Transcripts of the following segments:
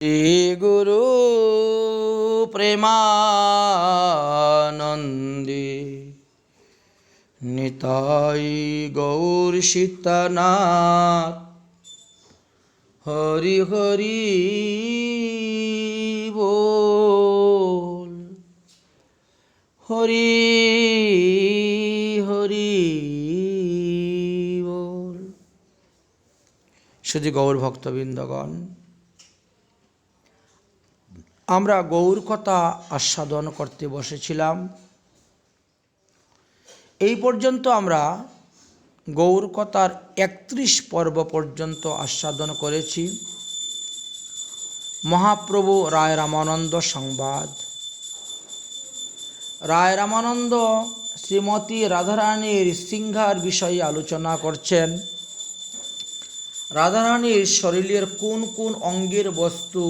শ্রী গুরু প্রেমানন্দে নিতাই গৌর সীতানাথ হরি হরি বল। হরি হরি বল। শুধু গৌর ভক্তবৃন্দগণ, আমরা গৌর কথা আস্বাদন করতে বসেছিলাম। এই পর্যন্ত আমরা গৌর কথার 31 পর্ব পর্যন্ত আস্বাদন করেছি। মহাপ্রভু রায় রামানন্দ সংবাদ। রায় রামানন্দ শ্রীমতী রাধারানীর সিংহার বিষয়ে আলোচনা করছেন। রাধারানীর শরীরের কোন কোন অঙ্গের বস্তু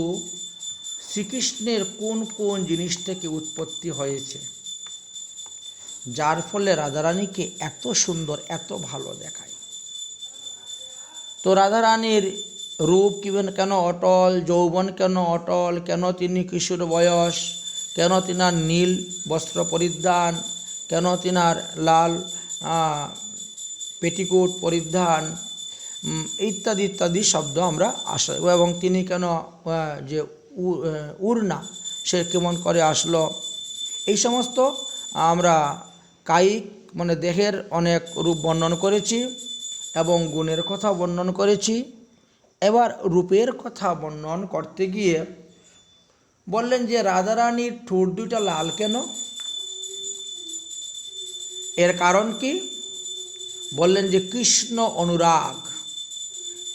শ্রীকৃষ্ণের কোন কোন জিনিস থেকে উৎপত্তি হয়েছে, যার ফলে রাধারানীকে এত সুন্দর এত ভালো দেখায়। তো রাধারানীর রূপ কেন অটল, যৌবন কেন অটল, কেন তিনি কিশোর বয়স, কেন তিনার নীল বস্ত্র পরিধান, কেন তিনার লাল পেটিকোট পরিধান, ইত্যাদি ইত্যাদি শব্দ আমরা আসে। এবং তিনি কেন যে উড়না সে কেমন করে আসলো, এই সমস্ত আমরা কায়িক মানে দেহের অনেক রূপ বর্ণন করেছি এবং গুণের কথা বর্ণন করেছি। এবার রূপের কথা বর্ণন করতে গিয়ে বললেন যে রাধারানীর ঠোঁট দুইটা লাল কেন, এর কারণ কি? বললেন যে কৃষ্ণ অনুরাগ,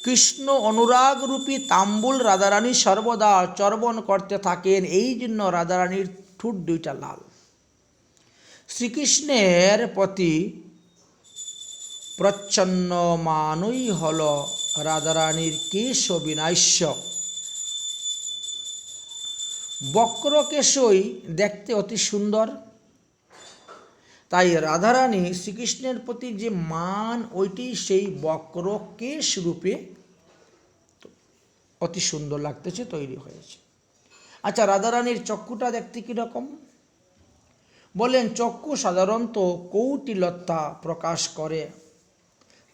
কৃষ্ণ অনুরাগ রূপী তাম্বুল রাধারানী সর্বদা চর্বণ করতে থাকেন, এই জন্য রাধারানীর ঠোঁট দুইটা লাল। শ্রীকৃষ্ণের প্রতি প্রচ্ছন্ন মানই হল রাধারানীর কেশ বিনাশ্য। বক্র কেশই দেখতে অতি সুন্দর, তাই রাধারানী শ্রীকৃষ্ণের প্রতি যে মান ওইটি সেই বক্র কেশ রূপে অতি সুন্দর লাগতেছে, তৈরি হয়েছে। আচ্ছা, রাধারানীর চক্ষুটা দেখতে কীরকম? বলেন চক্ষু সাধারণত কৌটিলতা প্রকাশ করে,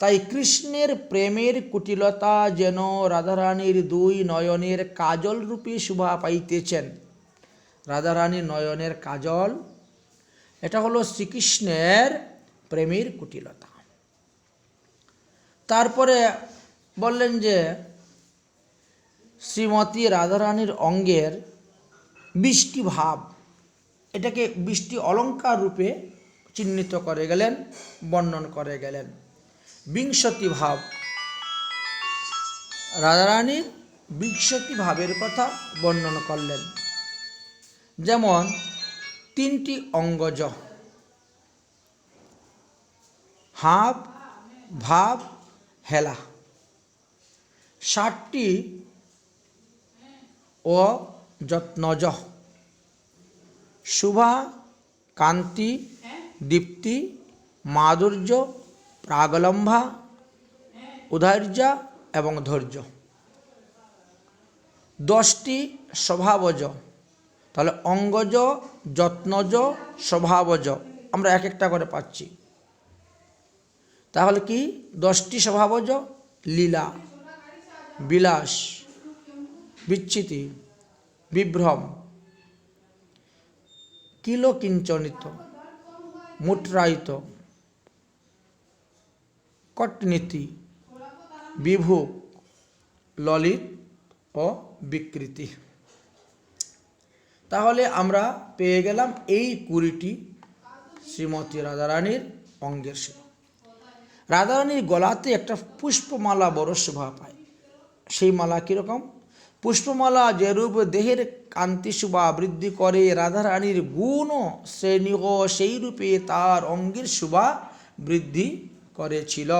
তাই কৃষ্ণের প্রেমের কুটিলতা যেন রাধারানীর দুই নয়নের কাজল রূপে শোভা পাইতেছেন। রাধারানীর নয়নের কাজল, এটা হলো শ্রীকৃষ্ণের প্রেমের কুটিলতা। তারপরে বললেন যে শ্রীমতী রাধারানীর অঙ্গের বৃষ্টি ভাব, এটাকে বৃষ্টি অলঙ্কার রূপে চিহ্নিত করে গেলেন, বর্ণন করে গেলেন। বিংশতি ভাব, রাধারানীর বিংশতি ভাবের কথা বর্ণন করলেন। যেমন 3টি অঙ্গজ, হাব ভাব হেলা, 7টি ও যত্নজ, শুভা কান্তি দীপ্তি মাধুর্য প্রাগলম্ভা উদার্যা এবং ধৈর্য, 10টি স্বভাবজ। তাহলে অঙ্গজ, যত্নজ, স্বভাবজ আমরা এক একটা করে পাচ্ছি। তাহলে কি 10টি স্বভাবজ? লীলা, বিলাস, বিচ্ছিতি, বিভ্রম, কিলকিঞ্চনিত, মুট্রায়িত, কটনীতি, বিভুক, ললিত ও বিকৃতি। তাহলে আমরা পেয়ে গেলাম এই 20টি শ্রীমতী রাধারানীর অঙ্গের শোভা। রাধারানীর গলাতে একটা পুষ্পমালা বড় শোভা পায়। সেই মালা কীরকম? পুষ্পমালা যেরূপ দেহের কান্তি শোভা বৃদ্ধি করে, রাধারানীর গুণ শ্রেণীহ সেই রূপে তার অঙ্গের শোভা বৃদ্ধি করেছিল।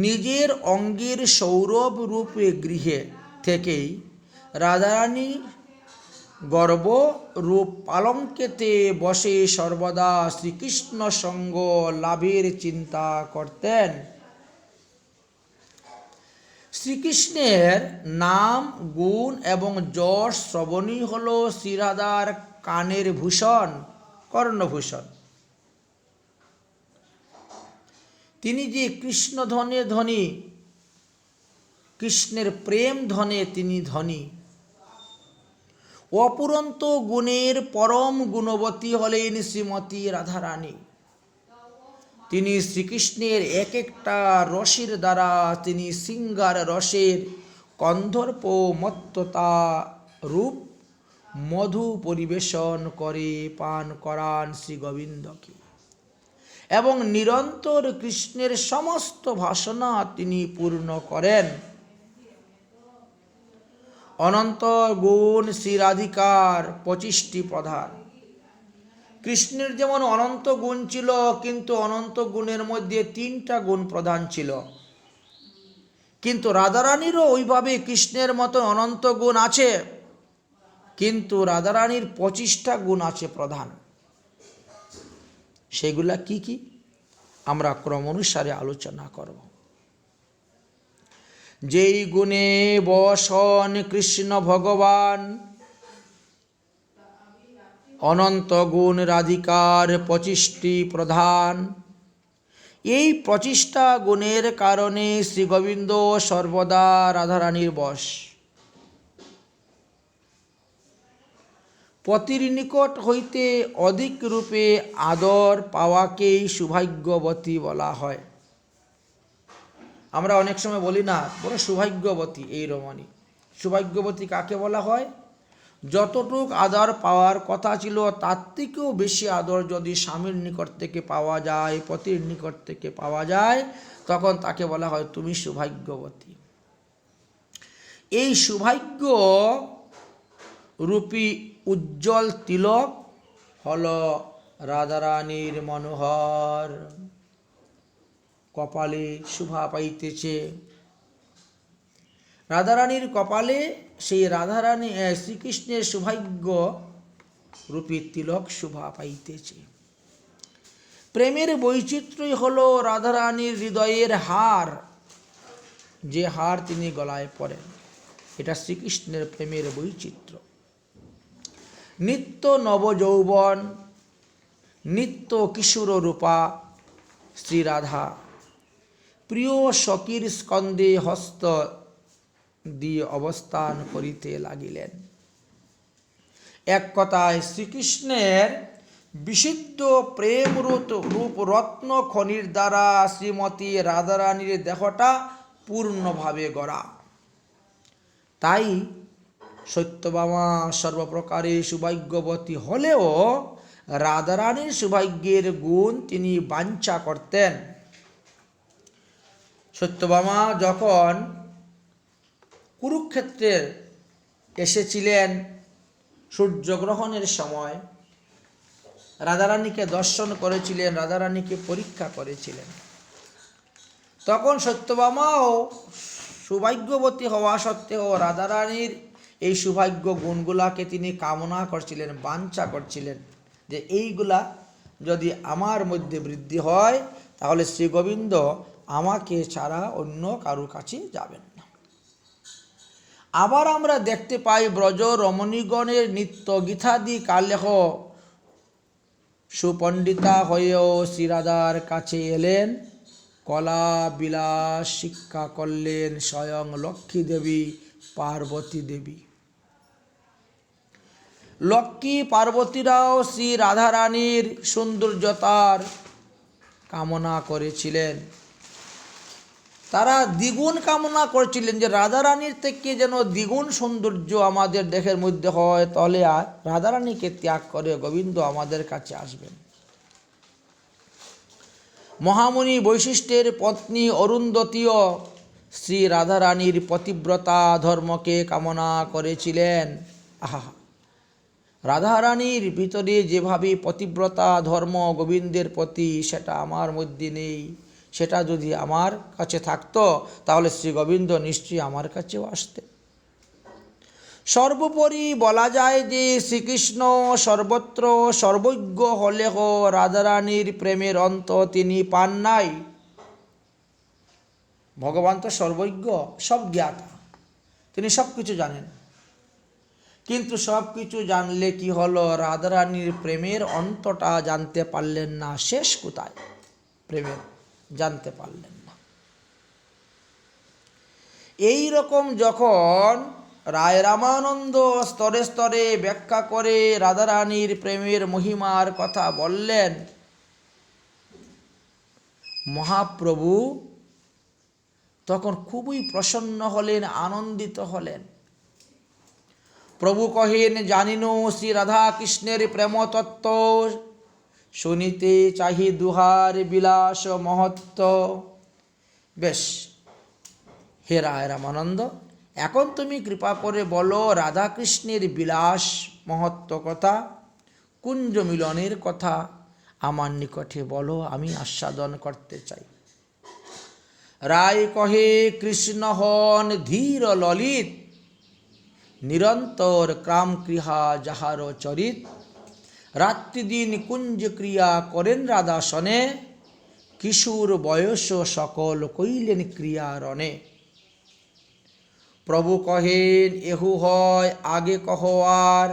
নিজের অঙ্গের সৌরভ রূপে গৃহে থেকেই রাধারানী গর্ব রূপ পালঙ্কেতে বসে সর্বদা শ্রীকৃষ্ণ সঙ্গ লাভের চিন্তা করতেন। শ্রীকৃষ্ণের নাম, গুণ এবং যশ শ্রবণই হল শ্রীরাধার কানের ভূষণ, কর্ণভূষণ। তিনি যে কৃষ্ণ ধনে ধনী, কৃষ্ণের প্রেম ধনে তিনি ধনী। অপুরন্ত গুণের পরম গুণবতী হলেন শ্রীমতী রাধারানী। তিনি শ্রীকৃষ্ণের এক একটা রসের দ্বারা তিনি শৃঙ্গার রসের কন্ধর্প মত্ততা রূপ মধু পরিবেশন করে পান করান শ্রী গোবিন্দকে, এবং নিরন্তর কৃষ্ণের সমস্ত বাসনা তিনি পূর্ণ করেন। অনন্ত গুণ শ্রী রাধিকার 25টি প্রধান। কৃষ্ণের যেমন অনন্ত গুণ ছিল, কিন্তু অনন্ত গুণের মধ্যে 3টা গুণ প্রধান ছিল। কিন্তু রাধারানীরও ওইভাবে কৃষ্ণের মতো অনন্ত গুণ আছে, কিন্তু রাধারানীর 25টা গুণ আছে প্রধান। সেগুলা কি কি আমরা ক্রম অনুসারে আলোচনা করব। যেই গুণে বসন কৃষ্ণ ভগবান, অনন্ত গুণ রাধিকার 25টি প্রধান। এই 25টা গুণের কারণে শ্রী গোবিন্দ সর্বদা রাধারানীর বশ। পতির নিকট হইতে অধিক রূপে আদর পাওয়াকেই সৌভাগ্যবতী বলা হয়। আমরা অনেক সময় বলি না, বড় সৌভাগ্যবতী এই রমণী। সৌভাগ্যবতী কাকে বলা হয়? যতটুক আদর পাওয়ার কথা ছিল তার থেকেও বেশি আদর যদি স্বামীর নিকট থেকে পাওয়া যায়, পতির নিকট থেকে পাওয়া যায়, তখন তাকে বলা হয় তুমি সৌভাগ্যবতী। এই সৌভাগ্য রূপী উজ্জ্বল তিলক হল রাধারানীর মনোহর কপালে শোভা পাইতেছে। রাধারানীর কপালে সেই রাধারানী শ্রীকৃষ্ণের সৌভাগ্য রূপী তিলক শোভা পাইতেছে। প্রেমের বৈচিত্র্যই হল রাধারানীর হৃদয়ের হার, যে হার তিনি গলায় পরেন, এটা শ্রীকৃষ্ণের প্রেমের বৈচিত্র্য। নিত্য নবযৌবন, নিত্য কিশোর রূপা শ্রী রাধা প্রিয় সখীর স্কন্ধে হস্ত দিয়ে অবস্থান করিতে লাগিলেন। এক কথায় শ্রীকৃষ্ণের বিশুদ্ধ প্রেম রূপ রত্ন খনির দ্বারা শ্রীমতী রাধারানীর দেহটা পূর্ণভাবে গড়া। তাই সত্যভামা সর্বপ্রকারে সৌভাগ্যবতী হলেও রাধারানীর সৌভাগ্যের গুণ তিনি বাঞ্ছা করতেন। সত্যভামা যখন কুরুক্ষেত্রের এসেছিলেন সূর্যগ্রহণের সময়, রাধারানীকে দর্শন করেছিলেন, রাধারানীকে পরীক্ষা করেছিলেন, তখন সত্যভামাও সৌভাগ্যবতী হওয়া সত্ত্বেও রাধারানীর এই সৌভাগ্য গুণগুলাকে তিনি কামনা করছিলেন, বাঞ্ছা করছিলেন, যে এইগুলা যদি আমার মধ্যে বৃদ্ধি হয় তাহলে শ্রী গোবিন্দ আমাকে ছাড়া অন্য কারো কাছে যাবেন না। আবার আমরা দেখতে পাই ব্রজ রমণীগণের নিত্য গীতাদি কালেহ সুপণ্ডিতা হয়েও শ্রীরাধার কাছে এলেন, কলা বিলাস শিক্ষা করলেন স্বয়ং লক্ষ্মী দেবী পার্বতী দেবী। লক্ষ্মী পার্বতীরাও শ্রী রাধারানীর সৌন্দর্যতার কামনা করেছিলেন। তারা দ্বিগুণ কামনা করেছিলেন যে রাধারানীর থেকে যেন দ্বিগুণ সৌন্দর্য আমাদের দেহের মধ্যে হয়, তাহলে আর রাধারানীকে ত্যাগ করে গোবিন্দ আমাদের কাছে আসবেন। মহামুনি বৈশিষ্ট্যের পত্নী অরুন্ধতীও শ্রী রাধারানীর পতিব্রতা ধর্মকে কামনা করেছিলেন। আহা, রাধারানীর ভিতরে যেভাবে পতিব্রতা ধর্ম গোবিন্দের প্রতি, সেটা আমার মধ্যে নেই। সেটা যদি আমার কাছে থাকতো তাহলে শ্রী গোবিন্দ নিশ্চয়ই আমার কাছেও আসতেন। সর্বোপরি বলা যায় যে শ্রীকৃষ্ণ সর্বত্র সর্বজ্ঞ হলেও রাধারানীর প্রেমের অন্ত তিনি পান নাই। ভগবান তো সর্বজ্ঞ, সব জ্ঞাতা, তিনি সব কিছু জানেন। কিন্তু সব কিছু জানলে কি হলো, রাধারানীর প্রেমের অন্তটা জানতে পারলেন না, শেষ কোথায় প্রেমের জানতে পারলেন না। এই রকম যখন রায় রামানন্দ স্তরে স্তরে ব্যাখ্যা করে রাধারানীর প্রেমের মহিমার কথা বললেন, মহাপ্রভু তখন খুবই প্রসন্ন হলেন, আনন্দিত হলেন। প্রভু কহেন, জানিনু শ্রী রাধা কৃষ্ণের প্রেম তত্ত্ব, শুনিতে চাহি দুহার বিলাস মহত্ব। বেশ, হে রায় রামানন্দ, এখন তুমি কৃপা করে বলো রাধা কৃষ্ণের বিলাস মহত্ব কথা, কুঞ্জ মিলনের কথা আমার নিকটে বলো, আমি আস্বাদন করতে চাই। রায় কহে, কৃষ্ণ হন ধীর ললিত, নিরন্তর ক্রাম ক্রিয়া যাহার চরিত, রাত্রিদিন কুঞ্জ ক্রিয়া করেন রাধাসনে, কিশোর বয়স সকল কইলেন ক্রিয়া রণে। প্রভু কহেন, এহু হয় আগে কহ আর,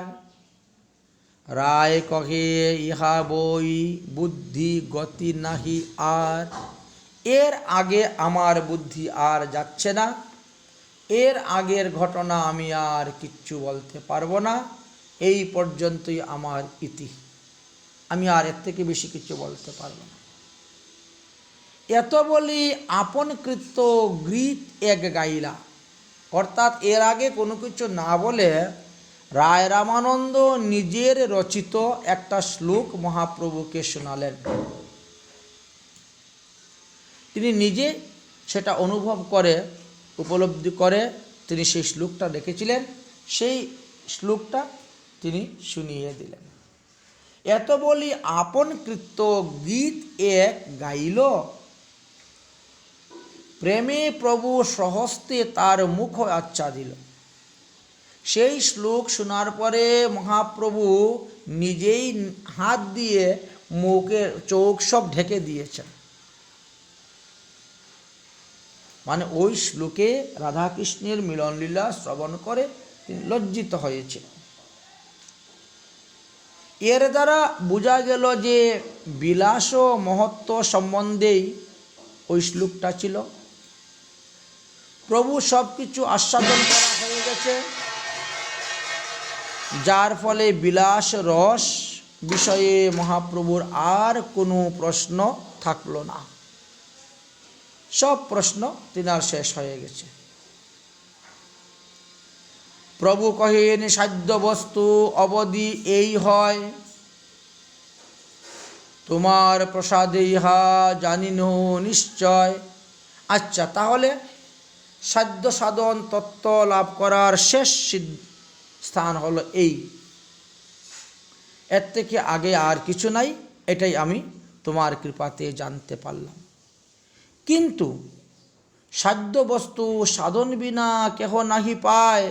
রায় কহে, ইহা বই বুদ্ধি গতি নাহি আর। এর আগে আমার বুদ্ধি আর যাচ্ছে না, এর আগের ঘটনা আমি আর কিচ্ছু বলতে পারবো না, এই পর্যন্তই আমার ইতি, আমি আর এর থেকে বেশি কিছু বলতে পারবো না। এত বলি আপন কৃত্য গীত এক গাইলা, অর্থাৎ এর আগে কোনো কিছু না বলে রায় রামানন্দ নিজের রচিত একটা শ্লোক মহাপ্রভুকে শোনালেন। তিনি নিজে সেটা অনুভব করে, উপলব্ধি করে তিনি সেই শ্লোকটা লিখেছিলেন, সেই শ্লোকটা তিনি শুনিয়ে দিলেন। এত বলি আপন কৃত্য গীত এক গাইল, প্রেমে প্রভু সহস্তে তার মুখ আচ্ছাদিল। সেই শ্লোক শোনার পরে মহাপ্রভু নিজেই হাত দিয়ে মুখের চোখ সব ঢেকে দিয়েছেন। মানে ওই শ্লোকে রাধাকৃষ্ণের মিলনলীলা শ্রবণ করে তিনি লজ্জিত হয়েছেন। এর দ্বারা বোঝা গেল যে বিলাস ও মহত্ব সম্বন্ধেই ওই শ্লোকটা ছিল। প্রভু সব কিছু আস্বাদন করা হয়ে গেছে, যার ফলে বিলাস রস বিষয়ে মহাপ্রভুর আর কোনো প্রশ্ন থাকলো না, সব প্রশ্ন তিনার শেষ হয়ে গেছে। প্রভু কহেন, সাধ্য বস্তু অবধি এই হয়, তোমার প্রসাদে ইহা জানিনু নিশ্চয়। আচ্ছা, তাহলে সাধ্য সাধন তত্ত্ব লাভ করার শেষ স্থান হলো এই, এর থেকে আগে আর কিছু নাই, এটাই আমি তোমার কৃপাতে জানতে পারলাম। কিন্তু সাধ্য বস্তু সাধন বিনা কেহ নাহি পায়,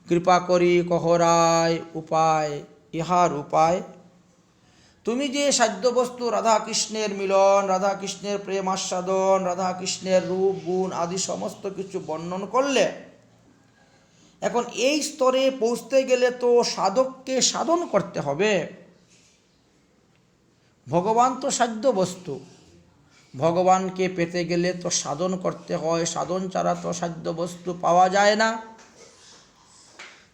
কৃপা করি কহরায় উপায়, ইহার উপায়। তুমি যে সাধ্য বস্তু রাধাকৃষ্ণের মিলন, রাধাকৃষ্ণের প্রেম আস্বাদন, রাধাকৃষ্ণের রূপ গুণ আদি সমস্ত কিছু বর্ণন করলে, এখন এই স্তরে পৌঁছতে গেলে তো সাধককে সাধন করতে হবে। ভগবান তো সাধ্য বস্তু, ভগবানকে পেতে গেলে তো সাধন করতে হয়, সাধন ছাড়া তো সাধ্য বস্তু পাওয়া যায় না।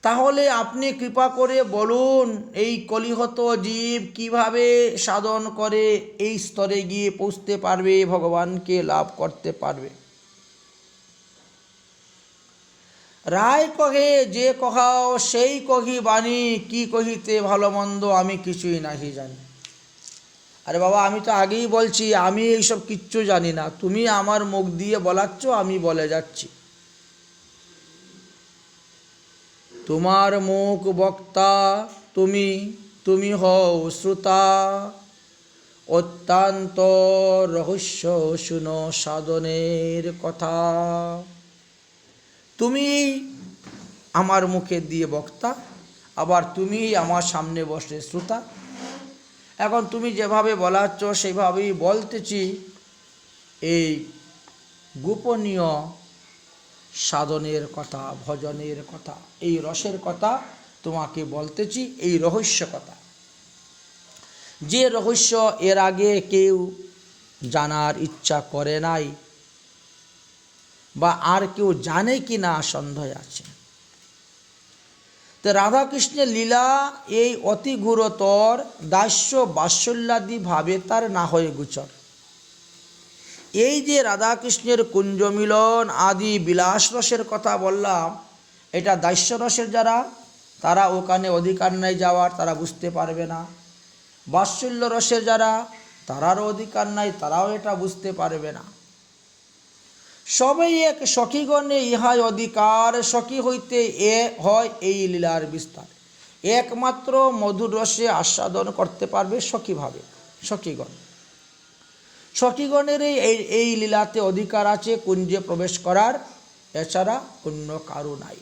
তাহলে আপনি কৃপা করে বলুন, এই কলিহত জীব কিভাবে সাধন করে এই স্তরে গিয়ে পৌঁছতে পারবে, ভগবানকে লাভ করতে পারবে। রায় কহে, যে কহাও সেই কহি বাণী, কি কহিতে ভালো মন্দ আমি কিছুই নাহি জানি। আরে বাবা, আমি তো আগেই বলছি আমি এইসব কিচ্ছু জানি না, তুমি আমার মুখ দিয়ে বলাচ্ছ, আমি বলে যাচ্ছি। তোমার মুখ বক্তা, তুমি তুমি হও শ্রোতা, অত্যন্ত রহস্য শুনো সাধনের কথা। তুমি আমার মুখে দিয়ে বক্তা, আবার তুমি আমার সামনে বসে শ্রোতা। এখন তুমি যেভাবে বলাচ্ছ সেভাবেই বলতেছি, এই গোপনীয় সাধনের কথা, ভজনের কথা, এই রসের কথা তোমাকে বলতেছি, এই রহস্য কথা, যে রহস্য এর আগে কেউ জানার ইচ্ছা করে নাই বা আর কেউ জানে কি না সন্দেহ আছে। তো রাধাকৃষ্ণের লীলা এই অতি গুরুতর, দাস্য বাৎসল্যাদি ভাবে তার না হয়ে গোচর। এই যে রাধাকৃষ্ণের কুঞ্জ মিলন আদি বিলাস রসের কথা বললাম, এটা দাস্য রসের যারা, তারা ওখানে অধিকার নেই যাওয়ার, তারা বুঝতে পারবে না। বাৎসল্য রসের যারা, তারারও অধিকার নাই, তারাও এটা বুঝতে পারবে না। সবাই এক সখীগণে ইহাই অধিকার, সখী হইতে এ হয় এই লীলার বিস্তার। একমাত্র মধুর রসে আস্বাদন করতে পারবে সখীভাবে সখীগণ। সখীগণের এই লীলাতে অধিকার আছে কুঞ্জে প্রবেশ করার, এছাড়া অন্য কারো নাই।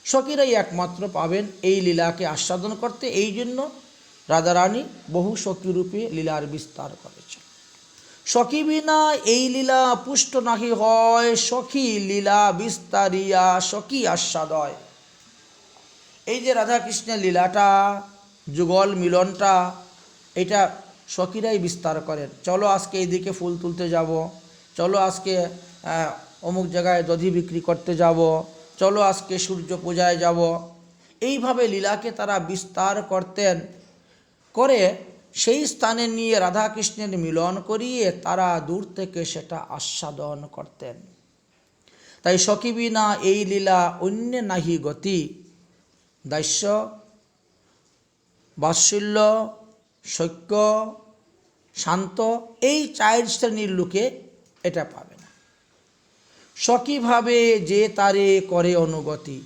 সখীরাই একমাত্র পাবেন এই লীলাকে আস্বাদন করতে। এই জন্য রাধারানী বহু সখীরূপে লীলার বিস্তার করেছেন। সখী বিনা এই লীলা পুষ্ট নাহি হয়, সখী লীলা বিস্তারিয়া সখী আস্বাদয়। এই যে রাধাকৃষ্ণের লীলাটা, যুগল মিলনটা, এটা সখীরাই বিস্তার করেন। চলো আজকে এইদিকে ফুল তুলতে যাব, চলো আজকে অমুক জায়গায় দধি বিক্রি করতে যাব, চলো আজকে সূর্য পূজায় যাব। এইভাবে লীলাকে তারা বিস্তার করতেন, করে সেই স্থানে নিয়ে রাধাকৃষ্ণের মিলন করিয়ে তারা দূর থেকে সেটা আস্বাদন করতেন। তাই সখী বিনা এই লীলা অন্য নাহি গতি। দাস্য, বাৎসল্য, সখ্য, শান্ত, এই 4 শ্রেণীর লোকে এটা পাবে না। সখীভাবে যে তারে করে অনুগতি,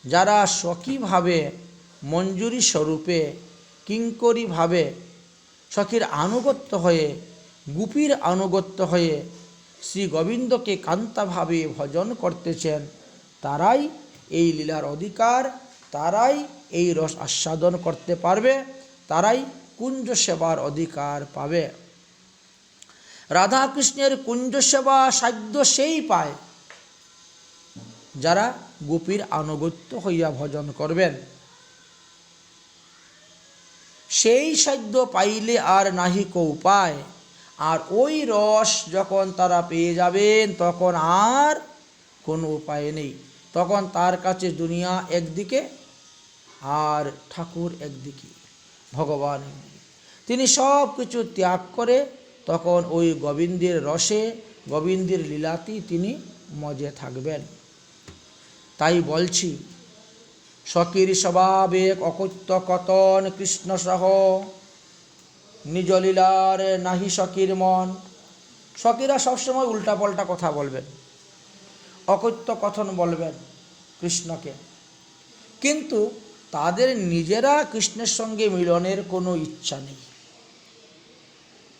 যারা সখীভাবে মঞ্জুরি স্বরূপে কিঙ্করীভাবে সখীর আনুগত্য হয়ে, গোপীর আনুগত্য হয়ে শ্রী গোবিন্দকে কান্তাভাবে ভজন করতেছেন, তারাই এই লীলার অধিকার, তারাই এই রস আস্বাদন করতে পারবে, তারাই কুঞ্জ সেবার অধিকার পাবে। রাধাকৃষ্ণের কুঞ্জ সেবা সাধ্য সেই পায় যারা গোপীর আনুগত্য হইয়া ভজন করবেন। সেই সাধ্য পাইলে আর নাহি কো উপায়। আর ওই রস যখন তারা পেয়ে যাবেন, তখন আর কোনো উপায় নেই। তখন তার কাছে দুনিয়া একদিকে আর ঠাকুর একদিকে, ভগবান একদিকে। তিনি সব কিছু ত্যাগ করে তখন ওই গোবিন্দের রসে, গোবিন্দের লীলাতেই তিনি মজে থাকবেন। তাই বলছি, সখীর স্বভাবে অকথ্য কতন কৃষ্ণ সহ, নিজ লীলার নাহি সখীর মন। সখীরা সবসময় উল্টাপাল্টা কথা বলবেন, অকথ্য কথন বলবেন কৃষ্ণকে, কিন্তু তাদের নিজেরা কৃষ্ণের সঙ্গে মিলনের কোনো ইচ্ছা নেই।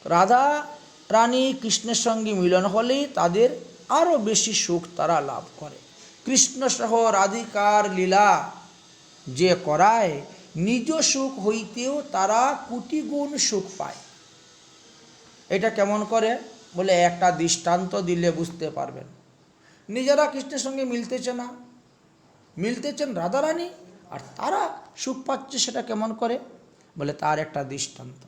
রাধা রানী কৃষ্ণের সঙ্গে মিলন হলেই তাদের আরও বেশি সুখ তারা লাভ করে। কৃষ্ণ সহ রাধিকার লীলা যে করায়, নিজ সুখ হইতেও তারা কোটি গুণ সুখ পায়। এটা কেমন করে বলে একটা দৃষ্টান্ত দিলে বুঝতে পারবেন। নিজেরা কৃষ্ণের সঙ্গে মিলতেছে না, মিলতেছেন রাধারানী, আর তারা সুখ পাচ্ছে, সেটা কেমন করে বলে তার একটা দৃষ্টান্ত।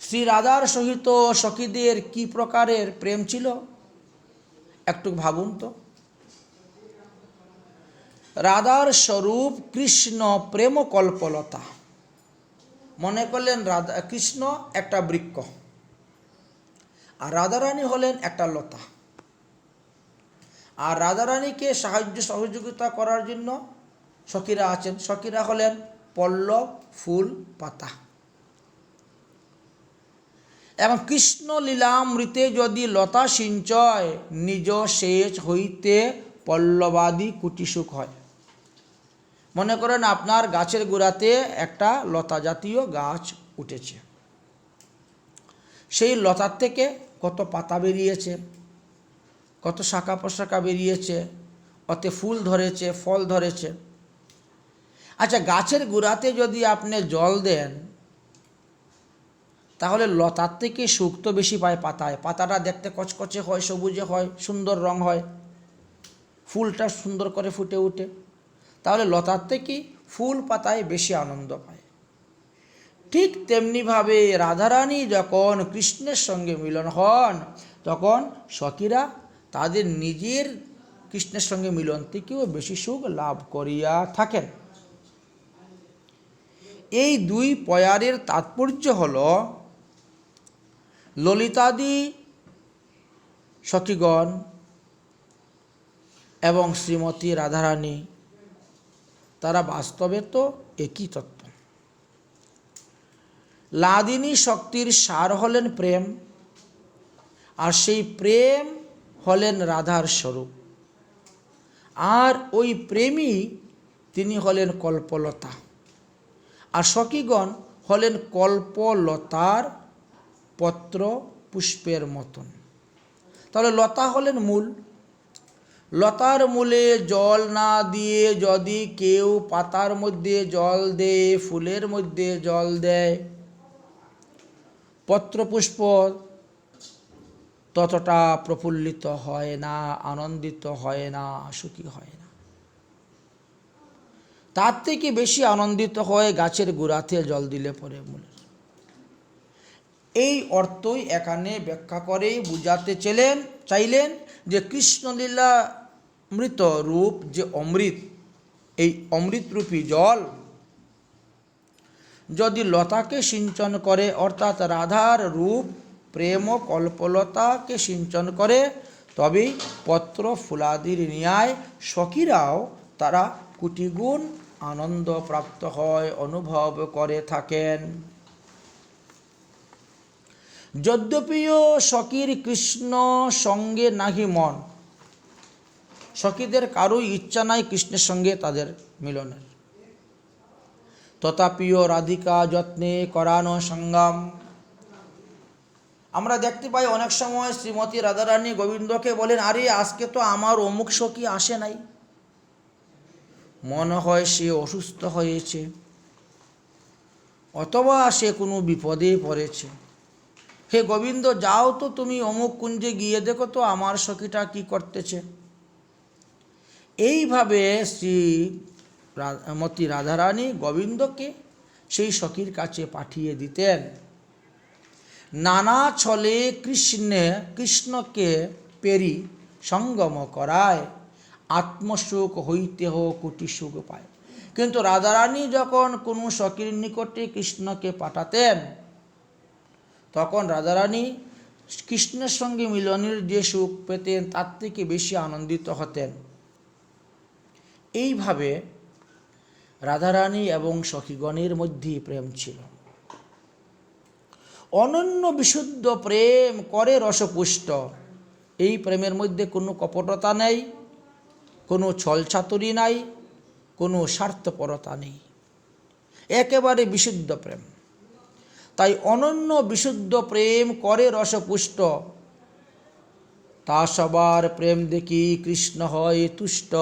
শ্রী রাধার সহিত সখীদের কি প্রকারের প্রেম ছিল একটু ভাবুন তো। রাধার স্বরূপ কৃষ্ণ প্রেম কল্পলতা। মনে করলেন রাধা কৃষ্ণ একটা বৃক্ষ, আর রাধারানী হলেন একটা লতা। আর রাধারানীকে সাহায্য সহযোগিতা করার জন্য সখীরা আছেন। সখীরা হলেন পল্লব, ফুল, পাতা। এবং কৃষ্ণ লীলামৃতে যদি লতা সিঞ্চয়, নিজ সেচ হইতে পল্লবাদি কুটি সুখ হয়। মনে করেন আপনার গাছের গোড়াতে একটা লতা জাতীয় গাছ উঠেছে, সেই লতার থেকে কত পাতা বেরিয়েছে, কত শাখা প্রশাখা বেরিয়েছে, ওতে ফুল ধরেছে, ফল ধরেছে। আচ্ছা, গাছের গোড়াতে যদি আপনি জল দেন, তাহলে লতার থেকে সুখ তো বেশি পায় পাতায়। পাতাটা দেখতে কচকচে হয়, সবুজে হয়, সুন্দর রং হয়, ফুলটা সুন্দর করে ফুটে ওঠে। তাহলে লতার থেকে ফুল পাতায় বেশি আনন্দ পায়। ঠিক তেমনিভাবে রাধারানী যখন কৃষ্ণের সঙ্গে মিলন হন, তখন সখীরা তাদের নিজের কৃষ্ণের সঙ্গে মিলন থেকেও বেশি সুখ লাভ করিয়া থাকেন। এই দুই পয়ারের তাৎপর্য হল, ললিতাদি সখীগণ এবং শ্রীমতী রাধারানী তারা বাস্তবে তো একই তত্ত্ব। লাদিনী শক্তির সার হলেন প্রেম, আর সেই প্রেম হলেন রাধার স্বরূপ। আর ওই প্রেমী তিনি হলেন কল্পলতা, আর সখীগণ হলেন কল্পলতার পত্র পুষ্পের মতন। তাহলে লতা হলেন মূল। লতার মূলে জল না দিয়ে যদি কেউ পাতার মধ্যে জল দেয়, ফুলের মধ্যে জল দেয়, পত্রপুষ্প ততটা প্রফুল্লিত হয় না, আনন্দিত হয় না, সুখী হয় না। তার থেকে বেশি আনন্দিত হয় গাছের গোড়াতে জল দিলে পরে মূলের। এই অর্থই এখানে ব্যাখ্যা করে বুঝাতে চাইলেন যে কৃষ্ণলীলা মৃত রূপ যে অমৃত, এই অমৃতরূপী জল যদি লতাকে সিঞ্চন করে, অর্থাৎ রাধার রূপ প্রেম ও কল্পলতাকে সিঞ্চন করে, তবেই পত্র ফুলাদির ন্যায় সখীরাও তারা কোটিগুণ আনন্দ প্রাপ্ত হয়, অনুভব করে থাকেন। যদ্যপিও সখীর কৃষ্ণ সঙ্গে নাহি মন, সখীদের কারোই ইচ্ছা নাই কৃষ্ণের সঙ্গে তাদের মিলনের, তথাপিও রাধিকা যত্নে করানো সঙ্গম। আমরা দেখতে পাই অনেক সময় শ্রীমতী রাধারানী গোবিন্দকে বলেন, আরে আজকে তো আমার অমুক সখী আসে নাই, মনে হয় সে অসুস্থ হয়েছে, অথবা সে কোনো বিপদে পড়েছে। হে গোবিন্দ, যাও তো তুমি অমুক কুঞ্জে গিয়ে দেখো তো আমার সখীটা কি করতেছে। এইভাবে শ্রীমতী রাধারানী গোবিন্দকে সেই সখীর কাছে পাঠিয়ে দিতেন। নানা ছলে কৃষ্ণকে পেরি সঙ্গম করায়, আত্মসুখ হইতে কোটি সুখ পায়। কিন্তু রাধারানী যখন কোনো সখীর নিকটে কৃষ্ণকে পাঠাতেন, তখন রাধারানী কৃষ্ণের সঙ্গে মিলনের যে সুখ পেতেন তার থেকে বেশি আনন্দিত হতেন। এইভাবে রাধারানী এবং সখীগণের মধ্যে প্রেম ছিল। অনন্য বিশুদ্ধ প্রেম করে রসপুষ্ট। এই প্রেমের মধ্যে কোনো কপটতা নেই, কোনো ছলচাতুরি নাই, কোনো স্বার্থপরতা নেই, একেবারে বিশুদ্ধ প্রেম। তাই অনন্য বিশুদ্ধ প্রেম করে রসপুষ্ট, তা সবার প্রেম দেখি কৃষ্ণ হয় তুষ্ট।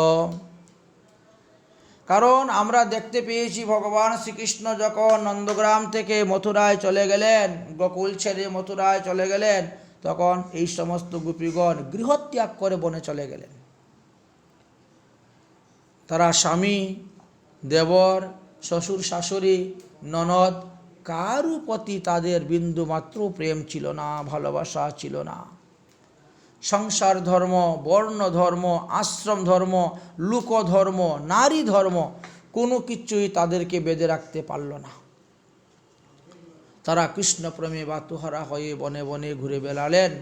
কারণ আমরা দেখতে পেয়েছি ভগবান শ্রীকৃষ্ণ যখন নন্দগ্রাম থেকে মথুরায় চলে গেলেন, গোকুল ছেড়ে মথুরায় চলে গেলেন, তখন এই সমস্ত গোপীগণ গৃহত্যাগ করে বনে চলে গেলেন। তারা স্বামী, দেবর, শ্বশুর শাশুড়ি, ননদ কারু প্রতি তাদের বিন্দুমাত্র প্রেম ছিল না, ভালোবাসা ছিল না। সংসার ধর্ম, বর্ণ ধর্ম, আশ্রম ধর্ম, লোক ধর্ম, নারী ধর্ম কোনো কিছুই তাদেরকে বেঁধে রাখতে পারল না। তারা কৃষ্ণপ্রেমে বাতুহারা হয়ে বনে বনে ঘুরে বেড়ালেন।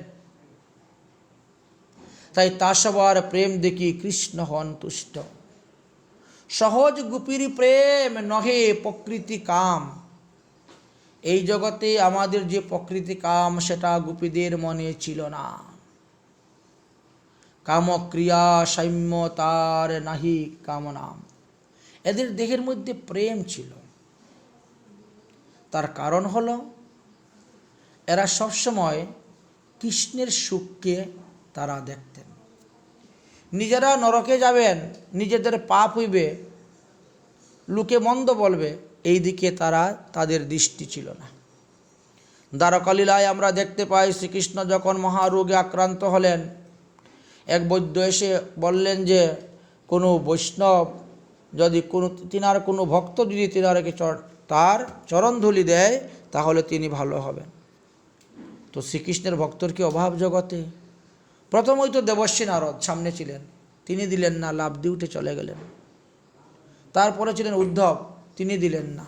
তাই তা সবার প্রেম দেখি কৃষ্ণ হন তুষ্ট। সহজ গোপীর প্রেম নহে প্রকৃতি কাম। এই জগতে আমাদের যে প্রকৃতি কাম সেটা গোপীদের মনে ছিল না। কামক্রিয়া সাম্য তার নাহি কামনাম। এদের দেহের মধ্যে প্রেম ছিল। তার কারণ হলো এরা সবসময় কৃষ্ণের সুখকে তারা দেখতেন। নিজেরা নরকে যাবেন, নিজেদের পাপ হইবে, লোকে মন্দ বলবে, এই দিকে তাদের দৃষ্টি ছিল না। দ্বারকালীলায় আমরা দেখতে পাই শ্রীকৃষ্ণ যখন মহারোগে আক্রান্ত হলেন, এক বৈদ্য এসে বললেন যে কোনো বৈষ্ণব যদি তিনার কোনো ভক্ত যদি তিনারকে তার চরণধূলি দেয় তাহলে তিনি ভালো হবেন। তো শ্রীকৃষ্ণের ভক্তর কি অভাব জগতে? প্রথমই তো দেবর্ষী নারদ সামনে ছিলেন, তিনি দিলেন না, লাভ দিয়ে উঠে চলে গেলেন। তারপরে ছিলেন উদ্ধব, তিনি দিলেন না।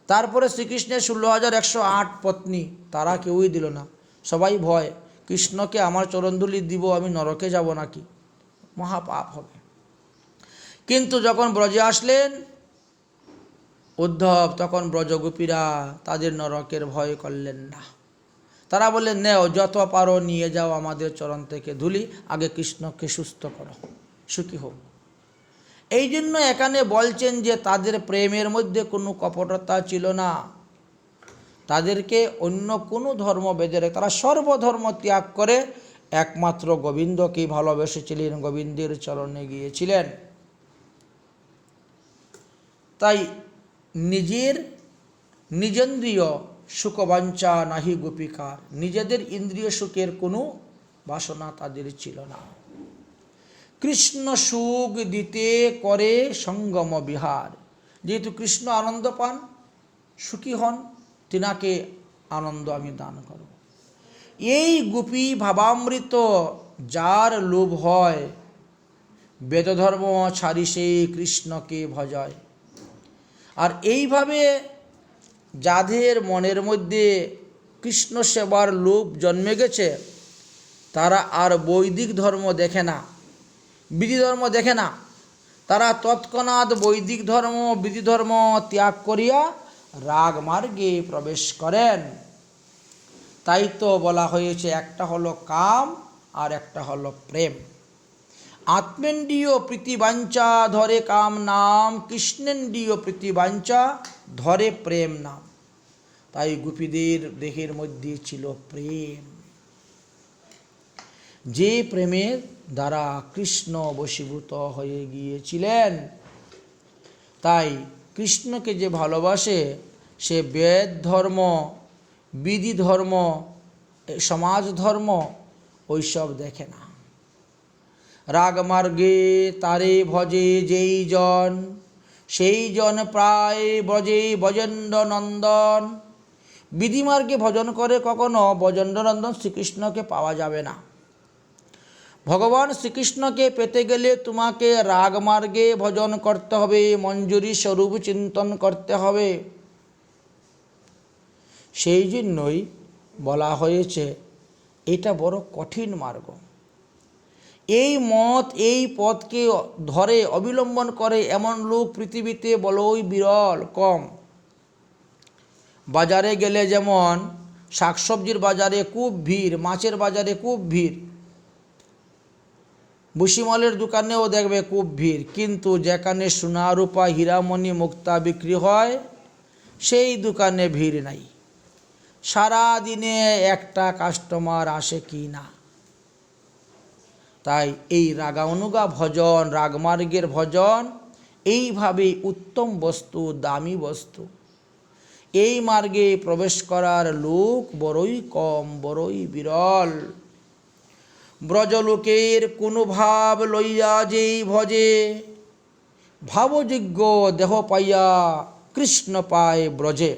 তারপরে শ্রীকৃষ্ণের 16,108 পত্নী, তারা কেউই দিল না। সবাই ভয়, কৃষ্ণকে আমার চরণধূলি দিব, আমি নরকে যাব নাকি, মহাপাপ হবে। কিন্তু যখন ব্রজে আসলেন উদ্ধব, তখন ব্রজগোপীরা তাদের নরকের ভয় করলেন না। তারা বললেন, নেও যত পারো নিয়ে যাও আমাদের চরণ থেকে ধুলি, আগে কৃষ্ণকে সুস্থ করো, সুখী হোক। এই জন্য এখানে বলছেন যে তাদের প্রেমের মধ্যে কোনো কপটতা ছিল না, তাদেরকে অন্য কোনো ধর্ম বেঁধে রেখে তারা সর্বধর্ম ত্যাগ করে একমাত্র গোবিন্দকেই ভালোবেসেছিলেন, গোবিন্দের চরণে গিয়েছিলেন। তাই নিজেন্দ্রিয় সুখবাঞ্ছা নাহি গোপিকার, নিজেদের ইন্দ্রিয় সুখের কোনো বাসনা তাদের ছিল না। কৃষ্ণ সুখ দিতে করে সঙ্গম বিহার, যেহেতু কৃষ্ণ আনন্দ পান, সুখী হন, তিনাকে আনন্দ আমি দান করব। এই গোপী ভাবামৃত যার লোভ হয়, বেদধর্ম ছাড়ি সেই কৃষ্ণকে ভজায়। আর এইভাবে যাদের মনের মধ্যে কৃষ্ণ সেবার লোভ জন্মে গেছে, তারা আর বৈদিক ধর্ম দেখে না, বিধি ধর্ম দেখে না, তারা তৎক্ষণাৎ বৈদিক ধর্ম বিধি ধর্ম ত্যাগ করিয়া রাগ মার্গে প্রবেশ করেন। তাই তো বলা হয়েছে, একটা হলো কাম আর একটা হলো প্রেম। আত্মেন্দ্রিয় প্রীতিবাঞ্ছা ধরে কাম নাম, কৃষ্ণেন্দ্রিয় প্রীতিবাঞ্ছা ধরে প্রেম নাম। তাই গোপীদের দেহের মধ্যে ছিল প্রেম, যে প্রেমের দ্বারা কৃষ্ণ বশীভূত হয়ে গিয়েছিলেন। তাই কৃষ্ণকে যে ভালোবাসে সে বেদ ধর্ম, বিধি ধর্ম, সমাজ ধর্ম ওইসব দেখে না। রাগমার্গে তারে ভজে যেই জন, সেই জন প্রায় ব্রজে ব্রজেন্দ্র নন্দন। বিধিমার্গে ভজন করে কখনো ব্রজেন্দ্র নন্দন শ্রীকৃষ্ণকে পাওয়া যাবে না। ভগবান শ্রীকৃষ্ণকে পেতে গেলে তোমাকে রাগমার্গে ভজন করতে হবে, মঞ্জুরি স্বরূপ চিন্তন করতে হবে। সেই জন্যই বলা হয়েছে এটা বড় কঠিন মার্গ। এই মত এই পথকে ধরে অবলম্বন করে এমন লোক পৃথিবীতে বড়ই বিরল, কম। বাজারে গেলে যেমন শাকসবজির বাজারে খুব ভিড়, মাছের বাজারে খুব ভিড়, ভুসিমালের দোকানেও দেখবে খুব ভিড়, কিন্তু যেখানে সোনা রূপা হীরামণি মুক্তা বিক্রি হয় সেই দোকানে ভিড় নাই। সারা দিনে একটা কাস্টমার আসে কি না। তাই এই রাগানুগা ভজন, রাগমার্গের ভজন এইভাবে উত্তম বস্তু, দামি বস্তু। এই মার্গে প্রবেশ করার লোক বড়ই কম, বড়ই বিরল। ব্রজলোকের কোনো ভাব লইয়া যেই ভজে, ভাবযোগ্য দেহ পাইয়া কৃষ্ণ পায় ব্রজে।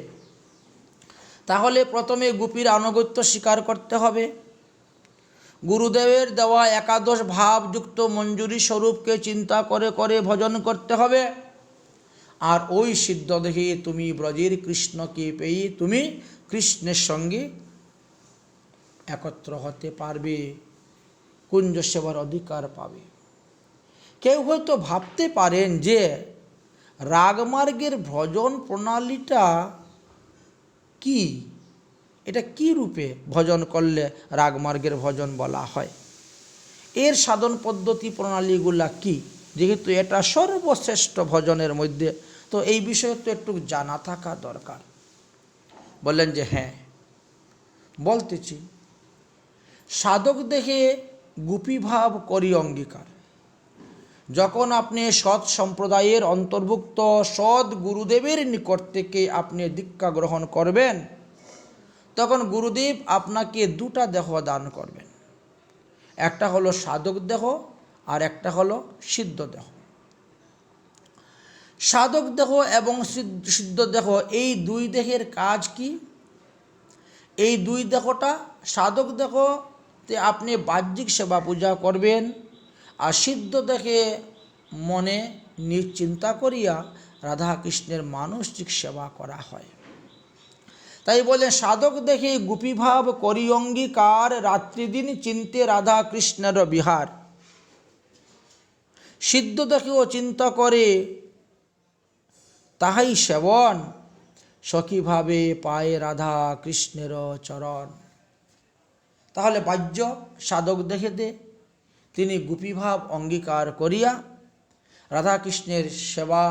তাহলে প্রথমে গোপীর আনুগত্য স্বীকার করতে হবে, গুরুদেবের দেওয়া একাদশ ভাবযুক্ত মঞ্জুরি স্বরূপকে চিন্তা করে করে ভজন করতে হবে। আর ওই সিদ্ধ দেখে তুমি ব্রজের কৃষ্ণকে পেয়ে তুমি কৃষ্ণের সঙ্গে একত্র হতে পারবে, কুঞ্জ সেবার অধিকার পাবে। কেউ হয়তো ভাবতে পারেন যে রাগমার্গের ভজন প্রণালীটা কি, এটা কি রূপে ভজন করলে রাগমার্গের ভজন বলা হয়, এর সাধন পদ্ধতি প্রণালীগুলা কি, যেহেতু এটা সর্বশ্রেষ্ঠ ভজনের মধ্যে, তো এই বিষয়ে তো একটু জানা থাকা দরকার। বললেন যে হ্যাঁ বলতেছি। সাধক দেখে গোপীভাব করি অঙ্গীকার। যখন আপনি সৎ সম্প্রদায়ের অন্তর্ভুক্ত সৎ গুরুদেবের নিকট থেকে আপনি দীক্ষা গ্রহণ করবেন, তখন গুরুদেব আপনাকে দুটা দেহ দান করবেন, একটা হলো সাধক দেহ আর একটা হলো সিদ্ধ দেহ। সাধক দেহ এবং সিদ্ধ দেহ, এই দুই দেহের কাজ কি? এই দুই দেহটা, সাধক দেহতে আপনি বাহ্যিক সেবা পূজা করবেন, আর সিদ্ধ দেহে মনে নিশ্চিন্তা করিয়া রাধা কৃষ্ণের মানসিক সেবা করা হয়। তাই বলে সাধক দেহে গোপীভাব করি অঙ্গীকার, রাত্রিদিন চিন্তে রাধা কৃষ্ণের বিহার। সিদ্ধ দেখেও চিন্তা করে তাহাই সেবন, সখীভাবে পায় রাধা কৃষ্ণের চরণ। তাহলে বাহ্য সাধক দেখেতে তিনি গোপীভাব অঙ্গীকার করিয়া রাধাকৃষ্ণের সেবা,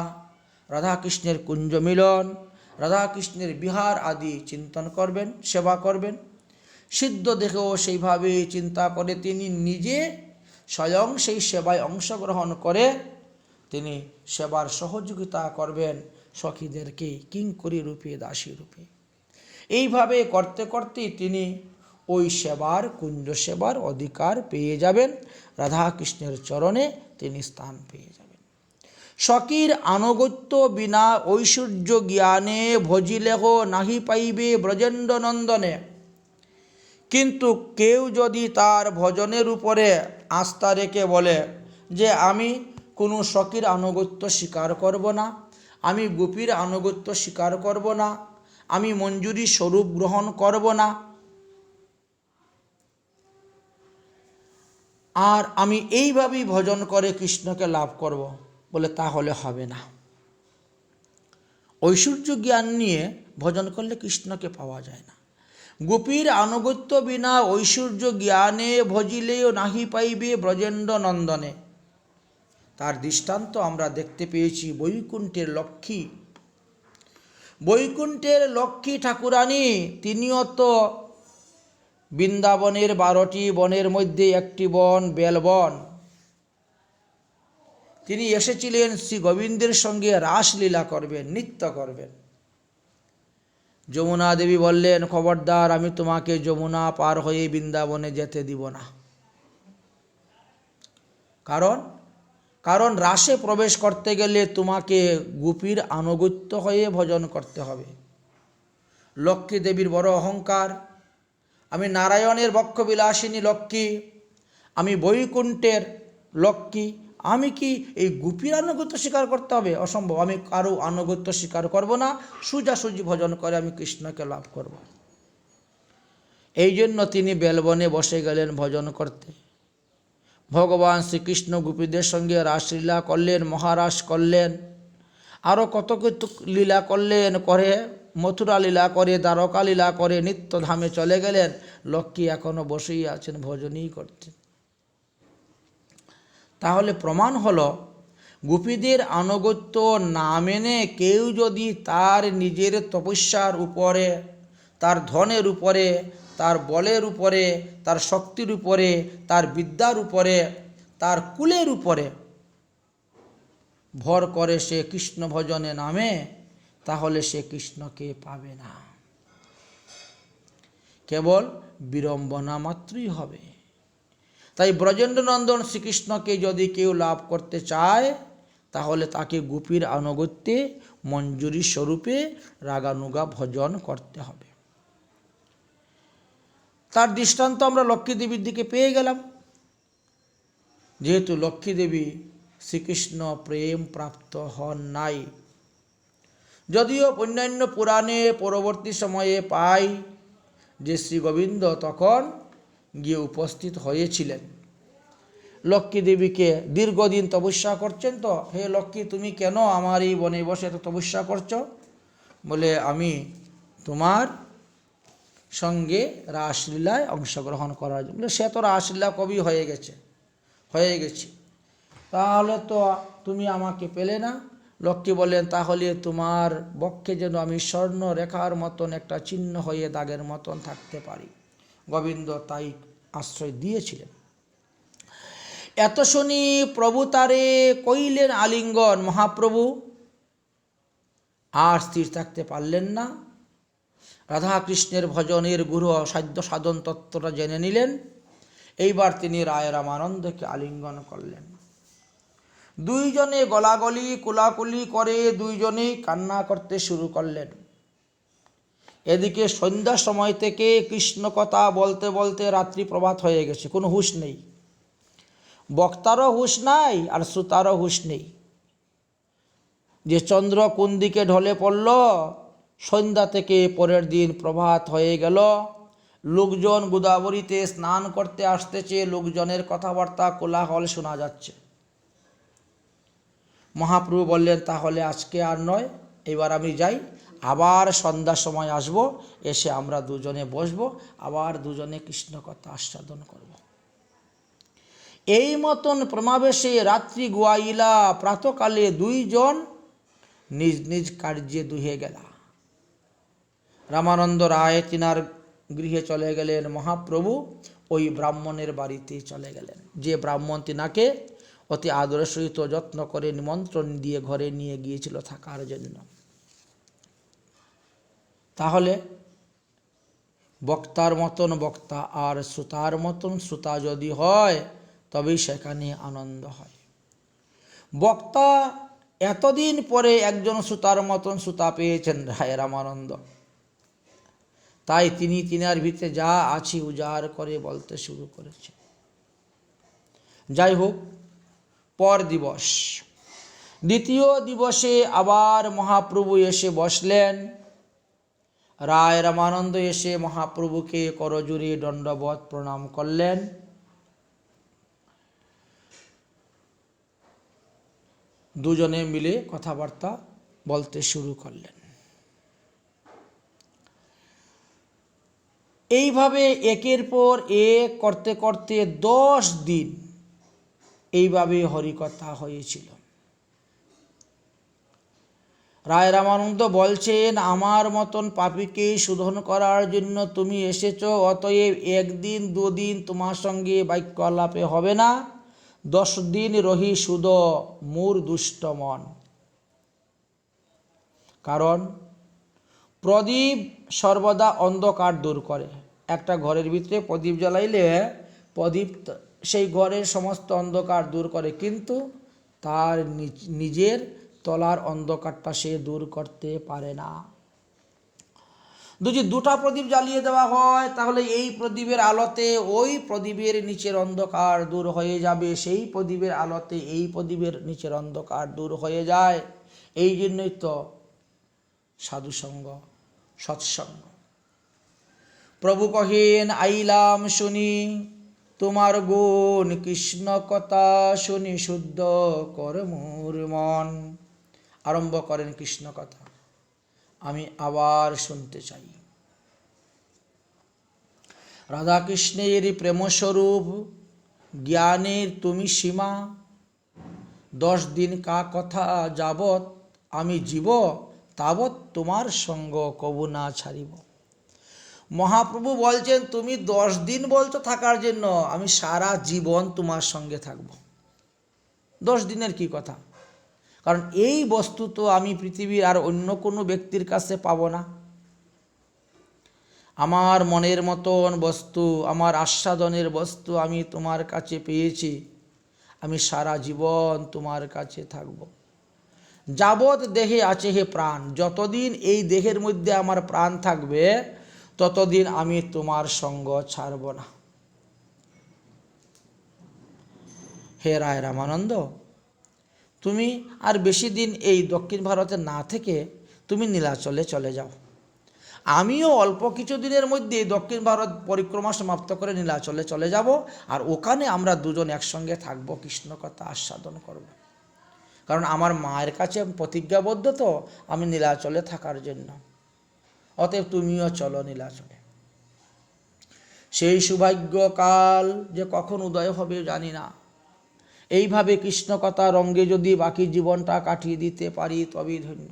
রাধাকৃষ্ণের কুঞ্জ মিলন, রাধাকৃষ্ণের বিহার আদি চিন্তন করবেন, সেবা করবেন। সিদ্ধ দেখেও সেইভাবে চিন্তা করে তিনি নিজে স্বয়ং সেই সেবায় অংশগ্রহণ করে তিনি সেবার সহযোগিতা করবেন সখীদেরকে কিঙ্করী রূপে, দাসী রূপে। এইভাবে করতে করতে তিনি ওই সেবার, কুঞ্জ সেবার অধিকার পেয়ে যাবেন, রাধাকৃষ্ণের চরণে তিনি স্থান পেয়ে যাবেন। সখীর আনুগত্য বিনা ঐশ্বর্য জ্ঞানে, ভজিলেহ নাহি পাইবে ব্রজেন্দ্র নন্দনে। কিন্তু কেউ যদি তার ভজনের উপরে আস্থা রেখে বলে যে আমি কোনো সখীর আনুগত্য স্বীকার করব না, আমি গোপীর আনুগত্য স্বীকার করব না, আমি মঞ্জুরি স্বরূপ গ্রহণ করব না, আর আমি এইভাবেই ভজন করে কৃষ্ণকে লাভ করব, বলে তাহলে হবে না। ঐশ্বর্য জ্ঞান নিয়ে ভজন করলে কৃষ্ণকে পাওয়া যায় না। গোপীর আনুগত্য বিনা ঐশ্বর্য জ্ঞানে, ভজিলেও নাহি পাইবে ব্রজেন্দ্র নন্দনে। তার দৃষ্টান্ত আমরা দেখতে পেয়েছি বৈকুণ্ঠের লক্ষ্মী। বৈকুণ্ঠের লক্ষ্মী ঠাকুরানী, তিনিও তো বৃন্দাবনের 12টি বনের মধ্যে একটি বন বেলবন। তিনি এসেছিলেন শ্রী গোবিন্দের সঙ্গে রাসলীলা করবেন, নৃত্য করবেন। যমুনা দেবী বললেন, খবরদার, আমি তোমাকে যমুনা পার হয়ে বৃন্দাবনে যেতে দিব না। কারণ রাসে প্রবেশ করতে গেলে তোমাকে গোপীর আনুগত্য হয়ে ভজন করতে হবে। লক্ষ্মী দেবীর বড় অহংকার, আমি নারায়ণের বক্ষবিলাসিনী লক্ষ্মী, আমি বৈকুণ্ঠের লক্ষ্মী, আমি কি এই গোপীর আনুগত্য স্বীকার করতে হবে? অসম্ভব, আমি কারো আনুগত্য স্বীকার করব না, সোজাসুজি ভজন করে আমি কৃষ্ণকে লাভ করব। এই জন্য তিনি বেলবনে বসে গেলেন ভজন করতে। ভগবান শ্রীকৃষ্ণ গোপীদের সঙ্গে রাসলীলা করলেন, মহারাস করলেন, আরও কত কত লীলা করলেন, করে মথুরা লীলা করে, দ্বারকা লীলা করে নিত্যধামে চলে গেলেন। লক্ষ্মী এখনও বসেই আছেন, ভজনই করছেন। তাহলে প্রমাণ হলো, গোপীদের আনুগত্য না মেনে কেউ যদি তার নিজের তপস্যার উপরে, তার ধনের উপরে, তার বলের উপরে, তার শক্তির উপরে, তার বিদ্যার উপরে, তার কুলের উপরে ভর করে সে কৃষ্ণ ভজনে নামে, তাহলে সে কৃষ্ণকে পাবে না, কেবল বিড়ম্বনা মাত্রই হবে। তাই ব্রজেন্দ্রনন্দন শ্রীকৃষ্ণকে যদি কেউ লাভ করতে চায়, তাহলে তাকে গোপীর আনুগত্যে মঞ্জুরি স্বরূপে রাগানুগা ভজন করতে হবে। তার দৃষ্টান্ত আমরা লক্ষ্মী দেবীর দিকে পেয়ে গেলাম। যেহেতু লক্ষ্মী দেবী শ্রীকৃষ্ণ প্রেম প্রাপ্ত হন নাই, যদিও অন্যান্য পুরাণে পরবর্তী সময়ে পাই যে শ্রী গোবিন্দ তখন গিয়ে উপস্থিত হয়েছিলেন। লক্ষ্মী দেবীকে দীর্ঘদিন তপস্যা করছেন, তো হে লক্ষ্মী, তুমি কেন আমার এই বনে বসে এত তপস্যা করছো? বলে আমি তোমার সঙ্গে রাসলীলায় অংশগ্রহণ করার জন্য। বলে সে তো রাসলীলা কবি হয়ে গেছে। তাহলে তো তুমি আমাকে পেলে না। লক্ষ্মী বলেন, তাহলে তোমার বক্ষে যেন আমি স্বর্ণ রেখার মতন একটা চিহ্ন হয়ে দাগের মতন থাকতে পারি। গোবিন্দ তাই আশ্রয় দিয়েছিলেন। এত শুনি প্রভু তারে কইলেন আলিঙ্গন। মহাপ্রভু আর স্থির থাকতে পারলেন না, রাধা কৃষ্ণের ভজনের গুরু সাধ্য সাধন তত্ত্বটা জেনে নিলেন। এইবার তিনি রায় রামানন্দকে আলিঙ্গন করলেন। দুইজনে গলাগলি কোলাকুলি করে দুইজনেই কান্না করতে শুরু করলেন। এদিকে সন্ধ্যার সময় থেকে কৃষ্ণ কথা বলতে বলতে রাত্রি প্রভাত হয়ে গেছে, কোনো হুঁশ নেই, বক্তারও হুঁশ নাই আর শ্রোতারও হুঁশ নেই যে চন্দ্র কোন দিকে ঢলে পড়ল। সন্ধ্যা থেকে পরের দিন প্রভাত হয়ে গেল। লোকজন গোদাবরীতে স্নান করতে আসতেছে, লোকজনের কথাবার্তা কোলাহল শোনা যাচ্ছে। মহাপ্রভু বললেন, তাহলে আজকে আর নয়, এবার আমি যাই, আবার সন্ধ্যার সময় আসব, এসে আমরা দুজনে বসবো, আবার দুজনে কৃষ্ণ কথা আস্বাদন করব। এই মতন প্রমাবেশে রাত্রি গুয়াইলা, প্রাতকালে দুইজন নিজ নিজ কার্যে দুহে গেলা। রামানন্দ রায় তিনার গৃহে চলে গেলেন, মহাপ্রভু ওই ব্রাহ্মণের বাড়িতে চলে গেলেন, যে ব্রাহ্মণ তিনাকে অতি আদরের সহিত যত্ন করে নিমন্ত্রণ দিয়ে ঘরে নিয়ে গিয়েছিল থাকার জন্য। তাহলে বক্তার মতন বক্তা আর শ্রোতার মতন শ্রোতা যদি হয়, তবেই সেখানে আনন্দ হয়। বক্তা এতদিন পরে একজন শ্রোতার মতন শ্রোতা পেয়েছেন রায় রামানন্দ, তাই তিনি তিনার ভিতরে যা আছে উজাড় করে বলতে শুরু করেছেন। যাই হোক, পর দিবস, দ্বিতীয় দিবসে আবার মহাপ্রভু এসে বসলেন। রায় রামানন্দ এসে মহাপ্রভুকে করজোড়ে দণ্ডবৎ প্রণাম করলেন। দুজনে মিলে কথাবার্তা বলতে শুরু করলেন। এইভাবে একের পর এক করতে করতে 10 দিন এইভাবে হরিকথা হয়েছিল। রায় রামানন্দ বলছেন, আমার মতন পাপীকে শোধন করার জন্য তুমি এসেছ, অতএব একদিন দুদিন তোমার সঙ্গে বাক্য আলাপে হবে না, 10 দিন রহি শুধ মূর দুষ্ট মন। কারণ প্রদীপ সর্বদা অন্ধকার দূর করে। একটা ঘরের ভিতরে প্রদীপ জ্বালাইলে প্রদীপ সেই ঘরের সমস্ত অন্ধকার দূর করে, কিন্তু তার নিজের তলার অন্ধকারটা সে দূর করতে পারে না। যদি 2টা প্রদীপ জ্বালিয়ে দেওয়া হয়, তাহলে এই প্রদীপের আলোতে ওই প্রদীপের নিচের অন্ধকার দূর হয়ে যাবে, সেই প্রদীপের আলোতে এই প্রদীপের নিচের অন্ধকার দূর হয়ে যায়। এই জন্যই তো সাধুসঙ্গ, সৎসঙ্গ। প্রভু কহেন, আইলাম শুনি তোমার গুণ, কৃষ্ণ কথা শুনি শুদ্ধ কর মোর মন। আরম্ভ করেন কৃষ্ণ কথা, আমি আবার শুনতে চাই। রাধাকৃষ্ণের প্রেমস্বরূপ, জ্ঞানের তুমি সীমা, 10 দিন কা কথা যাবৎ আমি জীব, তাবৎ তোমার সঙ্গ কবু না ছাড়িব। মহাপ্রভু বলছেন, তুমি 10 দিন বলছো থাকার জন্য, আমি সারা জীবন তোমার সঙ্গে থাকব। 10 দিনের কি কথা? কারণ এই বস্তু তো আমি পৃথিবীর আর অন্য কোনো ব্যক্তির কাছে পাবো না। আমার মনের মতন বস্তু, আমার আস্বাদনের বস্তু আমি তোমার কাছে পেয়েছি, আমি সারা জীবন তোমার কাছে থাকব। যাবৎ দেহে আছে হে প্রাণ, যতদিন এই দেহের মধ্যে আমার প্রাণ থাকবে, ততদিন আমি তোমার সঙ্গ ছাড়ব না। হে রায় রামানন্দ, তুমি আর বেশি দিন এই দক্ষিণ ভারতে না থেকে তুমি নীলাচলে চলে যাও। আমিও অল্প কিছু দিনের মধ্যে দক্ষিণ ভারত পরিক্রমা সমাপ্ত করে নীলাচলে চলে যাব, আর ওখানে আমরা দুজন একসঙ্গে থাকব, কৃষ্ণ কথা আস্বাদন করব। কারণ আমার মায়ের কাছে প্রতিজ্ঞাবদ্ধ তো আমি নীলাচলে থাকার জন্য। অতএব তুমিও চলো নীলাচলে। সেই সৌভাগ্যকাল যে কখন উদয় হবে জানি না। এইভাবে কৃষ্ণ কথা রঙ্গে যদি বাকি জীবনটা কাটিয়ে দিতে পারি, তবেই ধন্য।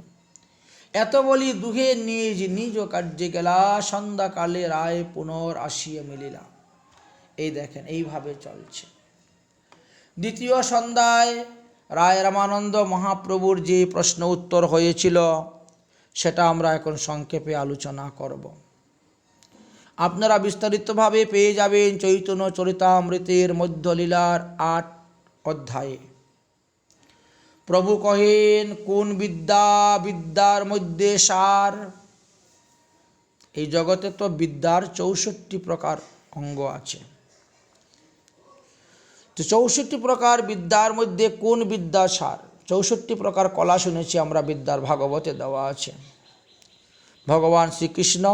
এত বলি দুহে নিজ নিজ কার্যে গেলা, সন্ধ্যাকালে রায় পুনর আসিয়া মিলিলা। এই দেখেন, এইভাবে চলছে। দ্বিতীয় সন্ধ্যায় রায় রামানন্দ মহাপ্রভুর যে প্রশ্ন উত্তর হয়েছিল, সেটা আমরা এখন সংক্ষেপে আলোচনা করব। আপনারা বিস্তারিতভাবে পেয়ে যাবেন চৈতন্য চরিতামৃতের মধ্যলীলার 8 অধ্যায়ে। প্রভু কহেন, কোন বিদ্যা বিদ্যার মধ্যে সার। এই জগতে তো বিদ্যার 64 প্রকার অঙ্গ আছে। তো 64 প্রকার বিদ্যার মধ্যে কোন বিদ্যা সার? 64 প্রকার কলা শুনেছি আমরা বিদ্যার ভাগবতে দেওয়া আছে। ভগবান শ্রীকৃষ্ণ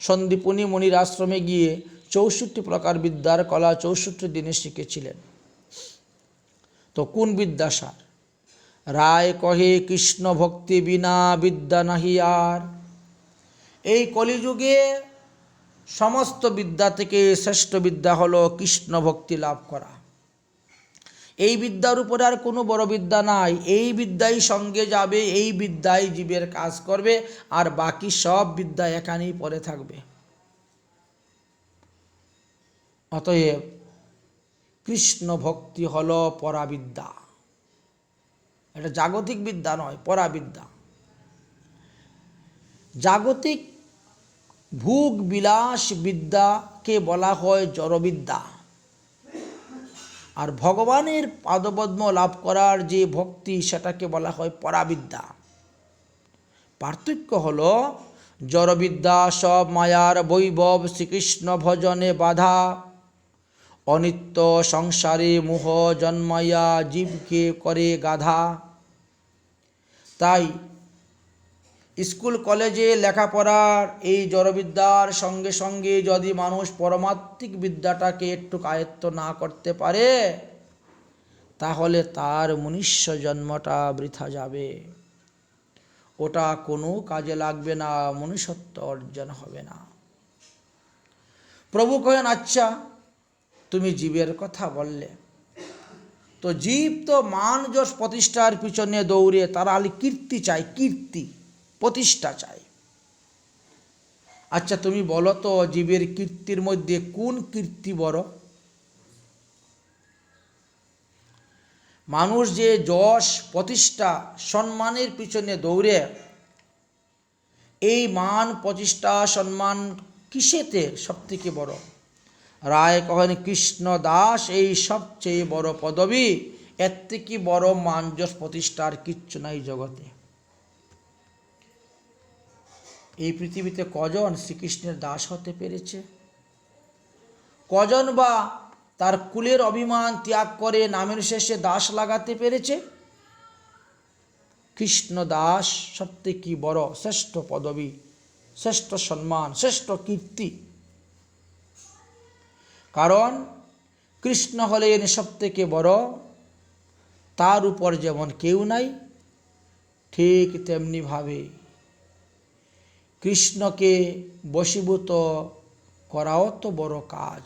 সন্দীপনী মুনির আশ্রমে গিয়ে 64 প্রকার বিদ্যার কলা 64 দিনে শিখেছিলেন। তো কোন বিদ্যা সার? রায় কহে, কৃষ্ণ ভক্তি বিনা বিদ্যা নাহি আর। এই কলিযুগে সমস্ত বিদ্যা থেকে শ্রেষ্ঠ বিদ্যা হলো কৃষ্ণ ভক্তি লাভ করা। এই বিদ্যার উপরে আর কোনো বড় বিদ্যা নাই। এই বিদ্যাই সঙ্গে যাবে, এই বিদ্যাই জীবের কাজ করবে, আর বাকি সব বিদ্যা এখানেই পড়ে থাকবে। অতএব কৃষ্ণ ভক্তি হলো পরাবিদ্যা। এটা জাগতিক বিদ্যা নয়, পরাবিদ্যা। জাগতিক ভোগ বিলাস বিদ্যাকে বলা হয় জড়বিদ্যা, আর ভগবানের পাদপদ্ম লাভ করার যে ভক্তি সেটাকে বলা হয় পরাবিদ্যা। পার্থক্য হলো, জড়বিদ্যা সব মায়ার বৈভব, শ্রীকৃষ্ণ ভজনে বাধা, অনিত্য সংসারে মোহ জন্মাইয়া জীবকে করে গাধা। তাই স্কুল কলেজে লেখাপড়ার এই জড়বিদ্যার সঙ্গে সঙ্গে যদি মানুষ পরমাত্মিক বিদ্যাটাকে একটু আয়ত্ত না করতে পারে, তাহলে তার মনুষ্য জন্মটা বৃথা যাবে। ওটা কোনো কাজে লাগবে না, মনুষ্যত্ব অর্জন হবে না। প্রভু কহেন, আচ্ছা তুমি জীবের কথা বললে, তো জীব তো মান যশ প্রতিষ্ঠার পিছনে দৌড়ে, তারা আলি কীর্তি চায়, কীর্তি প্রতিষ্ঠা চায়। আচ্ছা তুমি বলো তো, জীবের কীর্তির মধ্যে কোন কীর্তি বড়? মানুষ যে যশ প্রতিষ্ঠা সম্মানের পিছনে দৌড়ে, এই মান প্রতিষ্ঠা সম্মান কিসেতে সবথেকে বড়? রায় কহেন, কৃষ্ণ দাস এই সবচেয়ে বড় পদবী। এর থেকে বড় মান যশ প্রতিষ্ঠার কিচ্ছু নাই জগতে। এই পৃথিবীতে কজন শ্রীকৃষ্ণের দাস হতে পেরেছে? কজন বা তার কুলের অভিমান ত্যাগ করে নামের শেষে দাস লাগাতে পেরেছে? কৃষ্ণ দাস সবথেকে বড় শ্রেষ্ঠ পদবী, শ্রেষ্ঠ সম্মান, শ্রেষ্ঠ কীর্তি। কারণ কৃষ্ণ হলেন সবথেকে বড়, তার উপর যেমন কেউ নাই, ঠিক তেমনিভাবে কৃষ্ণকে বশীভূত করাও তো বড় কাজ।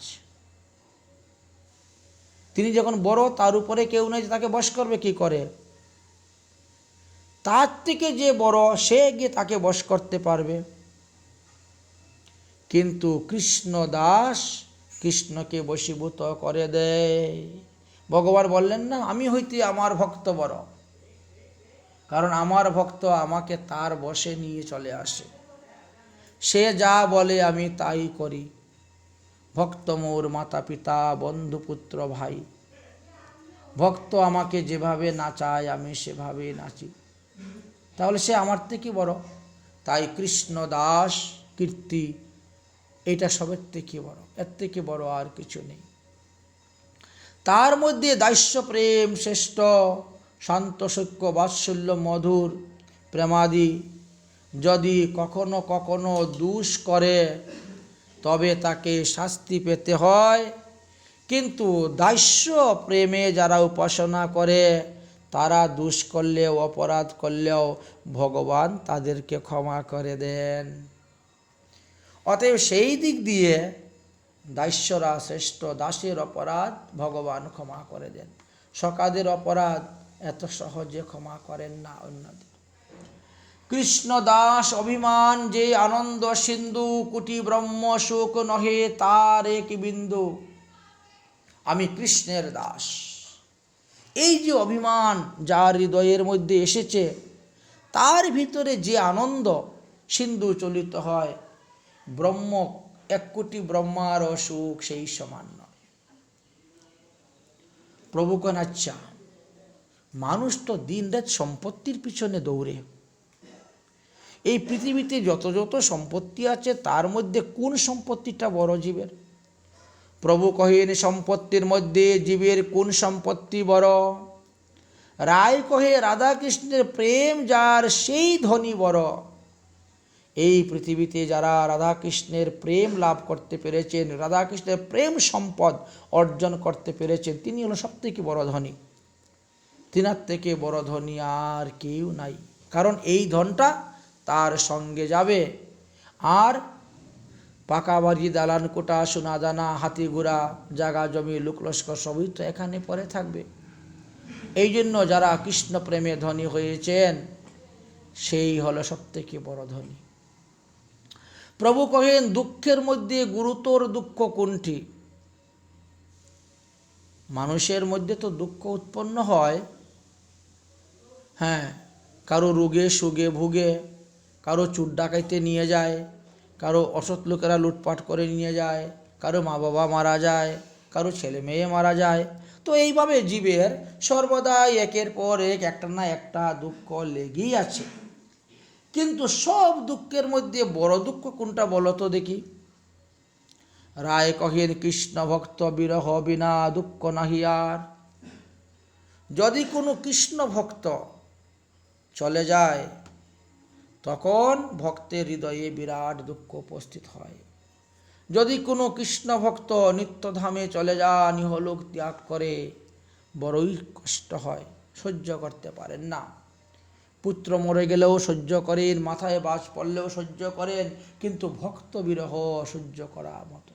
তিনি যখন বড়, তার উপরে কেউ নেই, তাকে বশ করবে কি করে? তার থেকে যে বড় সে গিয়ে তাকে বশ করতে পারবে। কিন্তু কৃষ্ণ দাস কৃষ্ণকে বশীভূত করে দেয়। ভগবান বললেন না, আমি হইতে আমার ভক্ত বড়, কারণ আমার ভক্ত আমাকে তার বশে নিয়ে চলে আসে। সে যা বলে আমি তাই করি। ভক্ত মোর মাতা পিতা বন্ধু পুত্র ভাই। ভক্ত আমাকে যেভাবে নাচায় আমি সেভাবে নাচি, তাহলে সে আমার থেকে বড়। তাই কৃষ্ণ দাস কীর্তি এটা সবের থেকে বড়, এর থেকে বড় আর কিছু নেই। তার মধ্যে দাস্য প্রেম শ্রেষ্ঠ, শান্ত সূক্ষ্ম বাৎসল্য মধুর প্রেমাদি। যদি কখনো কখনো দোষ করে তবে তাকে শাস্তি পেতে হয়, কিন্তু দাস্য প্রেমে যারা উপাসনা করে তারা দোষ করলেও অপরাধ করলেও ভগবান তাদেরকে ক্ষমা করে দেন। অতএব সেই দিক দিয়ে দাস্যরা শ্রেষ্ঠ, দাসের অপরাধ ভগবান ক্ষমা করে দেন। সকাদের অপরাধ এত সহজে ক্ষমা করেন না অন্যদের। কৃষ্ণ দাস অভিমান যে আনন্দ সিন্ধু, কোটি ব্রহ্ম সুখ নহে তার এক বিন্দু। আমি কৃষ্ণের দাস, এই যে অভিমান যার হৃদয়ের মধ্যে এসেছে, তার ভিতরে যে আনন্দ সিন্ধু চলিত হয়, ব্রহ্ম 1 কোটি ব্রহ্মারও সুখ সেই সমান নয়। প্রভু কেন আচ্ছা, মানুষ তো দিন রাত সম্পত্তির পিছনে দৌড়ে, এই পৃথিবীতে যত যত সম্পত্তি আছে তার মধ্যে কোন সম্পত্তিটা বড় জীবের? প্রভু কহেন সম্পত্তির মধ্যে জীবের কোন সম্পত্তি বড়? রায় কহে রাধাকৃষ্ণের প্রেম যার সেই ধনী বড়। এই পৃথিবীতে যারা রাধাকৃষ্ণের প্রেম লাভ করতে পেরেছেন, রাধাকৃষ্ণের প্রেম সম্পদ অর্জন করতে পেরেছেন, তিনি হলো সবথেকে বড় ধনী। তিনার থেকে বড় ধনী আর কেউ নাই। কারণ এই ধনটা তার সঙ্গে যাবে, আর পাকা বাড়ি, দালান কোটা, সোনা দানা, হাতি ঘোড়া, জাগা জমি, লোকলস্কর সবই তো এখানে পড়ে থাকবে। এই জন্য যারা কৃষ্ণ প্রেমে ধনী হয়েছেন সেই হলো সবথেকে বড় ধনী। প্রভু কহেন দুঃখের মধ্যে গুরুতর দুঃখ কোনটি? মানুষের মধ্যে তো দুঃখ উৎপন্ন হয়, হ্যাঁ, কারো রোগে সুগে ভুগে, কারো চুর ডাকাইতে নিয়ে যায়, কারো অসৎ লোকেরা লুটপাট করে নিয়ে যায়, কারো মা বাবা মারা যায়, কারো ছেলে মেয়ে মারা যায়। তো এইভাবে জীবের সর্বদাই একের পর এক একটা না একটা দুঃখ লেগেই আছে। কিন্তু সব দুঃখের মধ্যে বড় দুঃখ কোনটা বলো তো দেখি? রায় কহেন কৃষ্ণ ভক্ত বিরহ বিনা দুঃখ নাহি আর। যদি কোনো কৃষ্ণ ভক্ত চলে যায় তখন ভক্তের হৃদয়ে বিরাট দুঃখ উপস্থিত হয়। যদি কোনো কৃষ্ণ ভক্ত নিত্যধামে চলে যান, ইহলোক ত্যাগ করে, বড়ই কষ্ট হয়, সহ্য করতে পারেন না। পুত্র মরে গেলেও সহ্য করেন, মাথায় বাজ পড়লেও সহ্য করেন, কিন্তু ভক্ত বিরহ সহ্য করা মতো।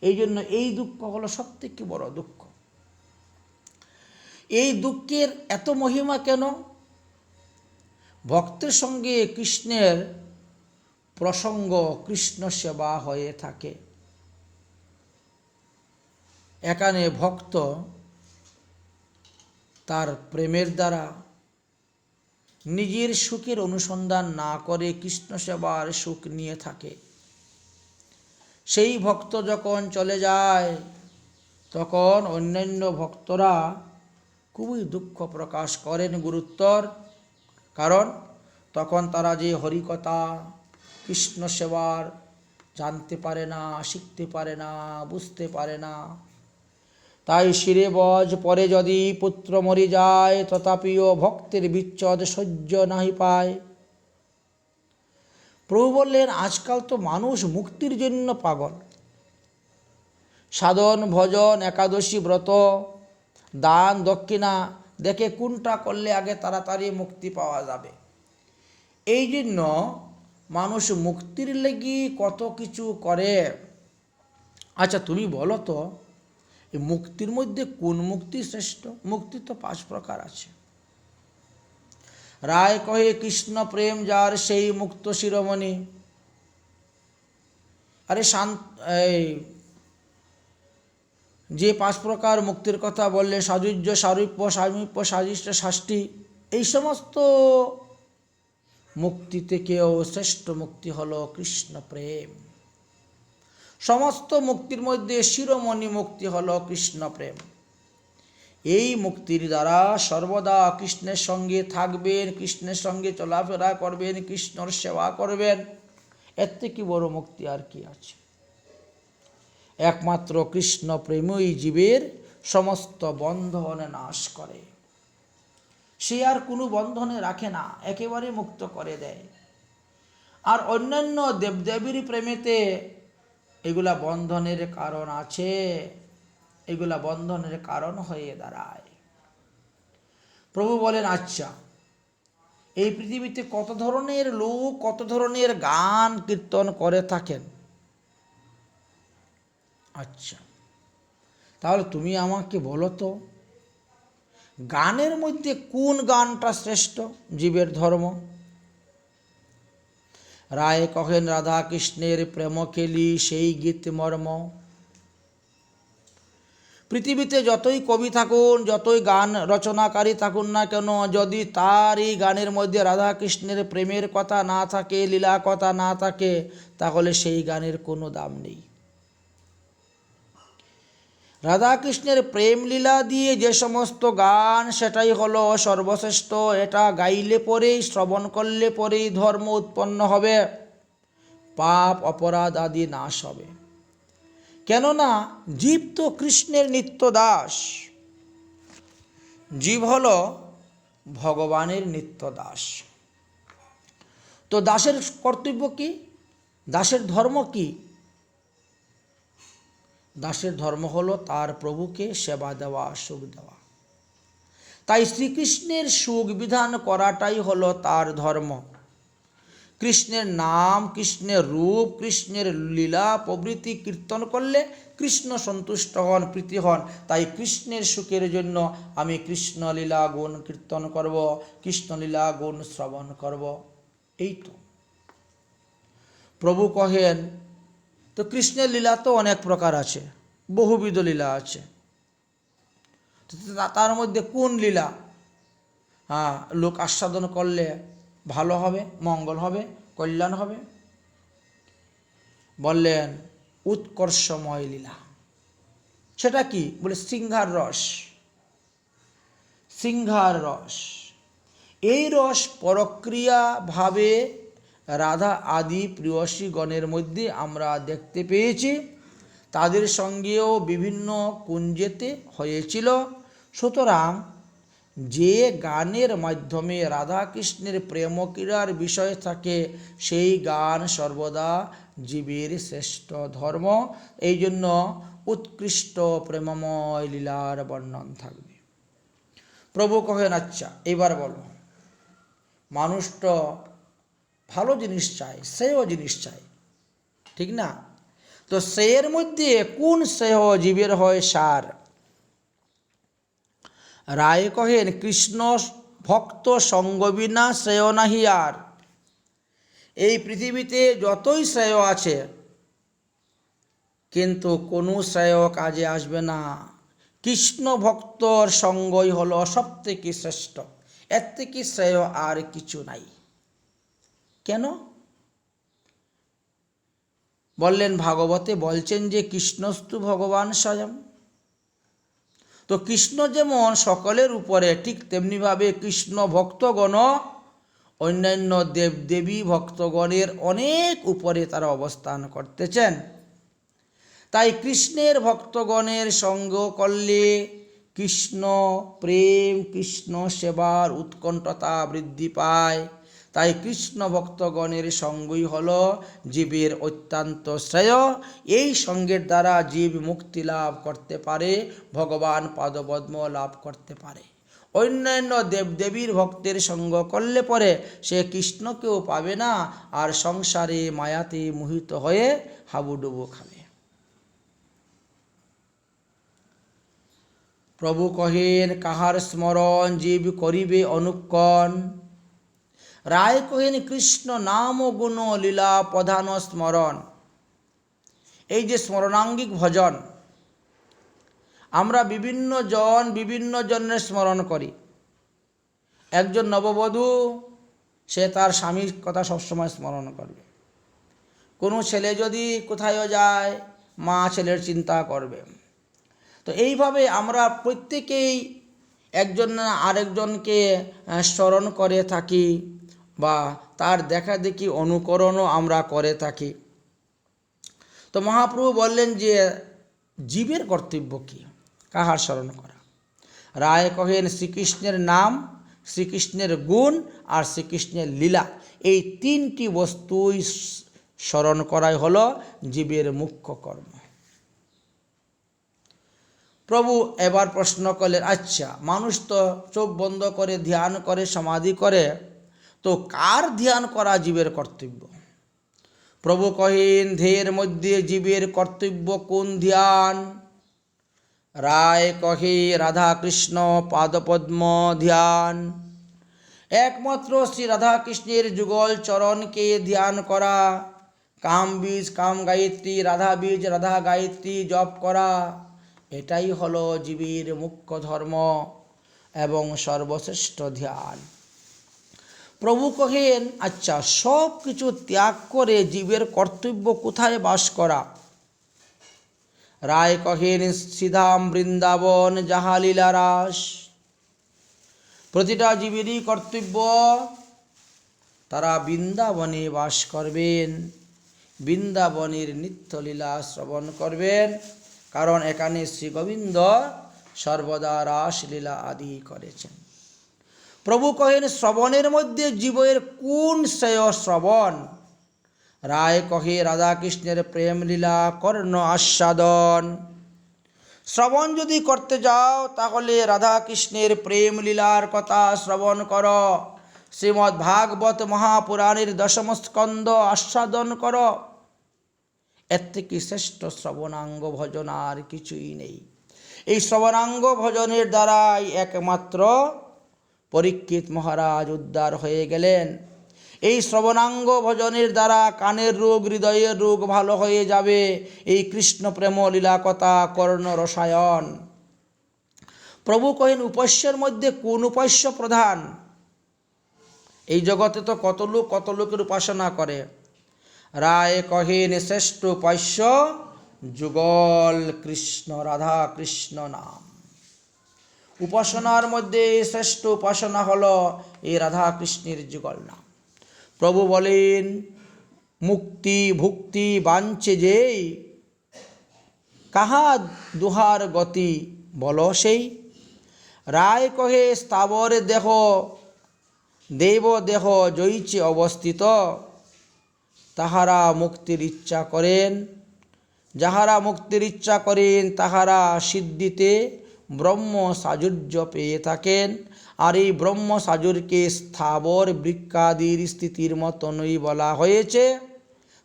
এই জন্য এই দুঃখ হলো সবথেকে বড় দুঃখ। এই দুঃখের এত মহিমা কেন? ভক্তের সঙ্গে কৃষ্ণের প্রসঙ্গ, কৃষ্ণ সেবা হয়ে থাকে। এখানে ভক্ত তার প্রেমের দ্বারা নিজের সুখের অনুসন্ধান না করে কৃষ্ণ সেবার সুখ নিয়ে থাকে। সেই ভক্ত যখন চলে যায় তখন অন্যান্য ভক্তরা খুবই দুঃখ প্রকাশ করেন গুরুত্বর। কারণ তখন তারা যে হরিকথা, কৃষ্ণ সেবার জানতে পারে না, শিখতে পারে না, বুঝতে পারে না। তাই শিরে বজ পরে যদি পুত্র মরি যায়, তথাপিও ভক্তের বিচ্ছেদ সহ্য নাহি পায়। প্রভু বললেন আজকাল তো মানুষ মুক্তির জন্য পাগল। সাধন ভজন, একাদশী ব্রত, দান দক্ষিণা দেখে কোনটা করলে আগে তাড়াতাড়ি মুক্তি পাওয়া যাবে। এই জন্য মানুষ মুক্তির লেগে কত কিছু করে। আচ্ছা তুমি বলো তো, এই মুক্তির মধ্যে কোন মুক্তি শ্রেষ্ঠ? মুক্তি তো 5 প্রকার আছে। রায় কহে কৃষ্ণ প্রেম যার সেই মুক্ত শিরোমণি। আরে যে 5 প্রকার মুক্তির কথা বললে, সাযুজ্য, সারূপ্য, সামীপ্য, সাদৃশ্য, শাস্তি, এই সমস্ত মুক্তি থেকেও শ্রেষ্ঠ মুক্তি হলো কৃষ্ণ প্রেম। সমস্ত মুক্তির মধ্যে শিরোমণি মুক্তি হলো কৃষ্ণ প্রেম। এই মুক্তির দ্বারা সর্বদা কৃষ্ণের সঙ্গে থাকবেন, কৃষ্ণের সঙ্গে চলাফেরা করবেন, কৃষ্ণর সেবা করবেন। এর থেকে বড় মুক্তি আর কি আছে? একমাত্র কৃষ্ণ প্রেমই জীবের সমস্ত বন্ধনে নাশ করে। সে আর কোনো বন্ধনে রাখে না, একেবারে মুক্ত করে দেয়। আর অন্যান্য দেবদেবীর প্রেমেতে এগুলা বন্ধনের কারণ আছে, এগুলা বন্ধনের কারণ হয়ে দাঁড়ায়। প্রভু বলেন আচ্ছা, এই পৃথিবীতে কত ধরনের লোক কত ধরনের গান কীর্তন করে থাকেন। আচ্ছা তাহলে তুমি আমাকে বলো তো, গানের মধ্যে কোন গানটা শ্রেষ্ঠ জীবের ধর্ম? রায় কহেন রাধা কৃষ্ণের প্রেম খেলি সেই গীত মর্ম। পৃথিবীতে যতই কবি থাকুন, যতই গান রচনাকারী থাকুন না কেন, যদি তার এই গানের মধ্যে রাধা কৃষ্ণের প্রেমের কথা না থাকে, লীলা কথা না থাকে, তাহলে সেই গানের কোনো দাম নেই। রাধা কৃষ্ণের প্রেম লীলা দিয়ে যে সমস্ত গান, সেটাই হলো সর্বশ্রেষ্ঠ। এটা গাইলে পরেই, শ্রবণ করলে পরেই ধর্ম উৎপন্ন হবে, পাপ অপরাধ আদি নাশ হবে। কেননা জীব তো কৃষ্ণের নিত্য দাস, জীব হল ভগবানের নিত্য দাস। তো দাসের কর্তব্য কি? দাসের ধর্ম কি? দাসের ধর্ম হলো তার প্রভুকে সেবা দেওয়া, সুখ দেওয়া। তাই শ্রীকৃষ্ণের সুখ বিধান করাটাই হলো তার ধর্ম। কৃষ্ণের নাম, কৃষ্ণের রূপ, কৃষ্ণের লীলা প্রভৃতি কীর্তন করলে কৃষ্ণ সন্তুষ্ট হন, প্রীতি হন। তাই কৃষ্ণের সুখের জন্য আমি কৃষ্ণ লীলা গুণ কীর্তন করব, কৃষ্ণ লীলা গুণ শ্রবণ করব। এই তো প্রভু কহেন। তো কৃষ্ণের লীলা তো অনেক প্রকার আছে, বহুবিধ লীলা আছে। তার মধ্যে কোন লীলা লোক আস্বাদন করলে ভালো হবে, মঙ্গল হবে, কল্যাণ হবে? বললেন উৎকর্ষময় লীলা। সেটা কি? বলে সিংহার রস। সিংহার রস, এই রস পরক্রিয়া ভাবে রাধা আদি প্রিয়সীগণের মধ্যে আমরা দেখতে পেয়েছি। তাদের সঙ্গেও বিভিন্ন কুঞ্জেতে হয়েছিল। সুতরাং যে গানের মাধ্যমে রাধা কৃষ্ণের প্রেম ক্রীড়ার বিষয় থাকে, সেই গান সর্বদা জীবের শ্রেষ্ঠ ধর্ম। এই জন্য উৎকৃষ্ট প্রেমময় লীলার বর্ণন থাকবে। প্রভু কহেন, আচ্ছা এবার বলো, মানুষ তো ভালো জিনিস চায়, শ্রেয় জিনিস চায়, ঠিক না? তো শ্রেয়ের মধ্যে কোন শ্রেয় জীবের হয় সার? রায় কহেন, কৃষ্ণ ভক্ত সঙ্গ বিনা শ্রেয় নাহি আর। এই পৃথিবীতে যতই শ্রেয় আছে, কিন্তু কোনো শ্রেয় কাজে আসবে না। কৃষ্ণ ভক্তর সঙ্গই হলো সব থেকে শ্রেষ্ঠ, এর থেকে শ্রেয় আর কিছু নাই। কেন? বললেন ভাগবতে বলছেন যে কৃষ্ণস্তু ভগবান স্বয়ং। তো কৃষ্ণ যেমন সকলের উপরে, ঠিক তেমনিভাবে কৃষ্ণ ভক্তগণ অন্যান্য দেবদেবী ভক্তগণের অনেক উপরে তারা অবস্থান করতেছেন। তাই কৃষ্ণের ভক্তগণের সঙ্গ করলে কৃষ্ণ প্রেম, কৃষ্ণ সেবার উৎকণ্ঠতা বৃদ্ধি পায়। তাই কৃষ্ণ ভক্তগণের সঙ্গই হল জীবের অত্যন্ত শ্রেয়। এই সঙ্গের দ্বারা জীব মুক্তি লাভ করতে পারে, ভগবান পাদপদ্ম লাভ করতে পারে। অন্যান্য দেবদেবীর ভক্তের সঙ্গ করলে পরে সে কৃষ্ণকেও পাবে না, আর সংসারে মায়াতে মোহিত হয়ে হাবুডুবু খাবে। প্রভু কহেন, কাহার স্মরণ জীব করিবে অনুক্ষণ। রায় কহেন, কৃষ্ণ নাম গুণ লীলা প্রধান স্মরণ। এই যে স্মরণাঙ্গিক ভজন, আমরা বিভিন্ন জনের স্মরণ করি। একজন নববধূ, সে তার স্বামীর কথা সবসময় স্মরণ করবে। কোনো ছেলে যদি কোথাও যায়, মা ছেলের চিন্তা করবে। তো এইভাবে আমরা প্রত্যেকেই একজন আরেকজনকে স্মরণ করে থাকি, বা তার দেখা দেখি অনুকরণও আমরা করে থাকি। তো মহাপ্রভু বললেন যে জীবের কর্তব্য কি? কাহার স্মরণ করা? রায় কহেন, শ্রীকৃষ্ণের নাম, শ্রীকৃষ্ণের গুণ আর শ্রীকৃষ্ণের লীলা, এই তিনটি বস্তুই স্মরণ করাই হলো জীবের মুখ্য কর্ম। প্রভু এবার প্রশ্ন করলেন, আচ্ছা মানুষ তো চোখ বন্ধ করে ধ্যান করে, সমাধি করে, তো কার ধ্যান করা জীবের কর্তব্য? প্রভু কহেন, ধ্যেয়ের মধ্যে জীবের কর্তব্য কোন ধ্যান? রায় কহে, রাধা কৃষ্ণ পাদপদ্ম ধ্যান। একমাত্র শ্রী রাধা কৃষ্ণের যুগল চরণকে ধ্যান করা, কাম বীজ কাম গায়ত্রী, রাধা বীজ রাধা গায়ত্রী জপ করা, এটাই হলো জীবের মুখ্য ধর্ম এবং সর্বশ্রেষ্ঠ ধ্যান। প্রভু কহেন, আচ্ছা, সব কিছু ত্যাগ করে জীবের কর্তব্য কোথায় বাস করা? রায় কহেন, শ্রীধাম বৃন্দাবন যাহা লীলারাস। প্রতিটা জীবেরই কর্তব্য তারা বৃন্দাবনে বাস করবেন, বৃন্দাবনের নিত্যলীলা শ্রবণ করবেন, কারণ এখানে শ্রী গোবিন্দ সর্বদা রাসলীলা আদি করেছেন। প্রভু কহেন, শ্রবণের মধ্যে জীবের কোন শ্রেয় শ্রবণ? রায় কহে, রাধাকৃষ্ণের প্রেম লীলা কর্ণ আস্বাদন। শ্রবণ যদি করতে যাও তাহলে রাধাকৃষ্ণের প্রেম লীলার কথা শ্রবণ করো, শ্রীমদ্ ভাগবত মহাপুরাণের দশম স্কন্ধ আস্বাদন করো। এর থেকে শ্রেষ্ঠ শ্রবণাঙ্গ ভজন আর কিছুই নেই। এই শ্রবণাঙ্গ ভজনের দ্বারাই একমাত্র পরীক্ষিত মহারাজ উদ্ধার হয়ে গেলেন। এই শ্রবণাঙ্গ ভজনের দ্বারা কানের রোগ, হৃদয়ের রোগ ভালো হয়ে যাবে। এই কৃষ্ণ প্রেম লীলা কথা কর্ণ রসায়ন। প্রভু কহেন, উপাস্যের মধ্যে কোন উপাস্য প্রধান? এই জগতে তো কত লোকের উপাসনা করে। রায় কহেন, শ্রেষ্ঠ উপাস্য যুগল কৃষ্ণ, রাধা কৃষ্ণ নাম। উপাসনার মধ্যে শ্রেষ্ঠ উপাসনা হলো এই রাধা কৃষ্ণের যুগল নাম। প্রভু বলেন, মুক্তি ভুক্তি বাঞ্ছে যেই, কাহা দুহার গতি বলো সেই। রায় কহে, স্থাবর দেহ দেব দেহ জয়িছে অবস্থিত, তাহারা মুক্তির ইচ্ছা করেন। যাহারা মুক্তির ইচ্ছা করেন তাহারা সিদ্ধিতে ব্রহ্ম সাজুর্য পেয়ে থাকেন। আর এই ব্রহ্ম সাজুরকে স্থাবর বৃক্ষাদির স্থিতির মতনই বলা হয়েছে।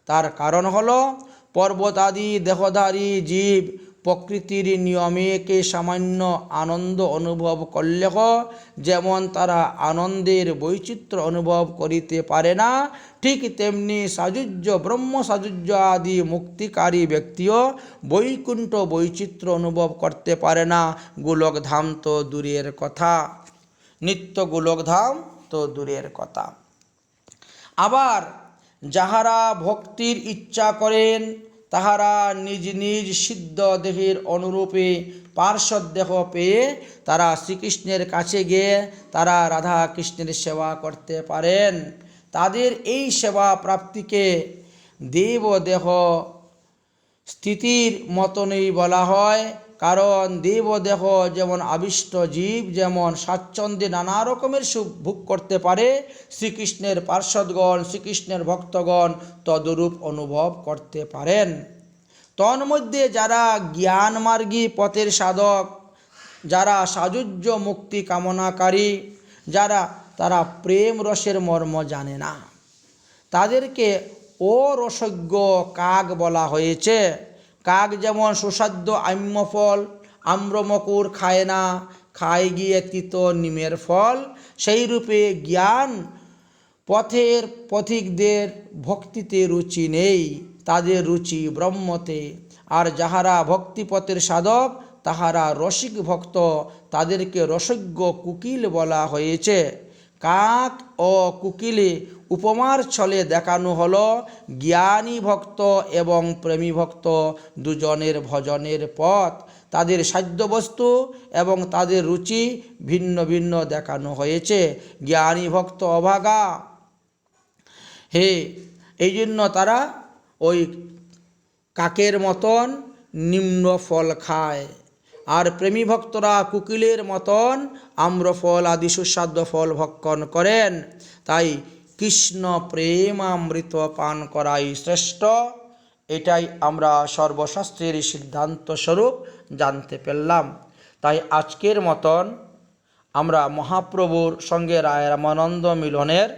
তার কারণ হলো পর্বতাদি দেহধারী জীব প্রকৃতির নিয়মেকে সামান্য আনন্দ অনুভব করলেও যেমন তারা আনন্দের বৈচিত্র্য অনুভব করিতে পারে না, ঠিক তেমনি সাজুজ্য ব্রহ্ম সাজুজ্য আদি মুক্তিকারী ব্যক্তিও বৈকুণ্ঠ বৈচিত্র্য অনুভব করতে পারে না। গোলকধাম তো দূরের কথা, নিত্য গোলকধাম তো দূরের কথা। আবার যাহারা ভক্তির ইচ্ছা করেন তাহারা নিজ নিজ সিদ্ধ দেহের অনুরূপে পার্শ্বদ দেহ পেয়ে তারা শ্রীকৃষ্ণের কাছে গিয়ে তারা রাধা কৃষ্ণের সেবা করতে পারেন। তাদের এই সেবা প্রাপ্তিকে দেবদেহ স্থিতির মতনই বলা হয়। কারণ দেবদেহ যেমন আবিষ্ট জীব যেমন স্বাচ্ছন্দ্যে নানা রকমের সুখ ভোগ করতে পারে, শ্রীকৃষ্ণের পার্ষদগণ শ্রীকৃষ্ণের ভক্তগণ তদরূপ অনুভব করতে পারেন। তন্মধ্যে যারা জ্ঞানমার্গী পথের সাধক, যারা সাজুজ্য মুক্তি কামনাকারী, তারা প্রেম রসের মর্ম জানে না, তাদেরকে অরসজ্ঞ কাক বলা হয়েছে। কাক যেমন সুস্বাদ্য আম্রফল আম্রমকুর খায় না, খায় গিয়ে তিত নিমের ফল, সেই রূপে জ্ঞান পথের পথিকদের ভক্তিতে রুচি নেই, তাদের রুচি ব্রহ্মতে। আর যাহারা ভক্তিপথের সাধক তাহারা রসিক ভক্ত, তাদেরকে রসজ্ঞ কুকিল বলা হয়েছে। কাক ও কুকিলে উপমার ছলে দেখানো হলো জ্ঞানী ভক্ত এবং প্রেমী ভক্ত দুজনের ভজনের পথ। তাদের সাধ্যবস্তু এবং তাদের রুচি ভিন্ন ভিন্ন দেখানো হয়েছে। জ্ঞানী ভক্ত অভাগা, এই জন্য তারা ওই কাকের মতন নিম্ন ফল খায়, আর প্রেমী ভক্তরা কুকিলের মতন আম্রফল আদি সুস্বাদ্য ফল ভক্ষণ করেন। তাই কৃষ্ণ প্রেমামৃত পান করাই শ্রেষ্ঠ, এটাই আমরা সর্বশাস্ত্রের সিদ্ধান্ত স্বরূপ জানতে পারলাম। তাই আজকের মতন আমরা মহাপ্রভুর সঙ্গে রায় রামানন্দ মিলনের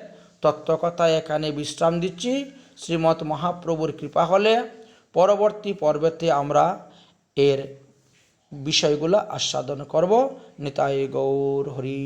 তত্ত্বকথা এখানে বিশ্রাম দিচ্ছি। শ্রীমৎ মহাপ্রভুর কৃপা হলে পরবর্তী পর্বেতে আমরা এর বিষয়গুলো আস্বাদন করব। নিতাই গৌর হরি।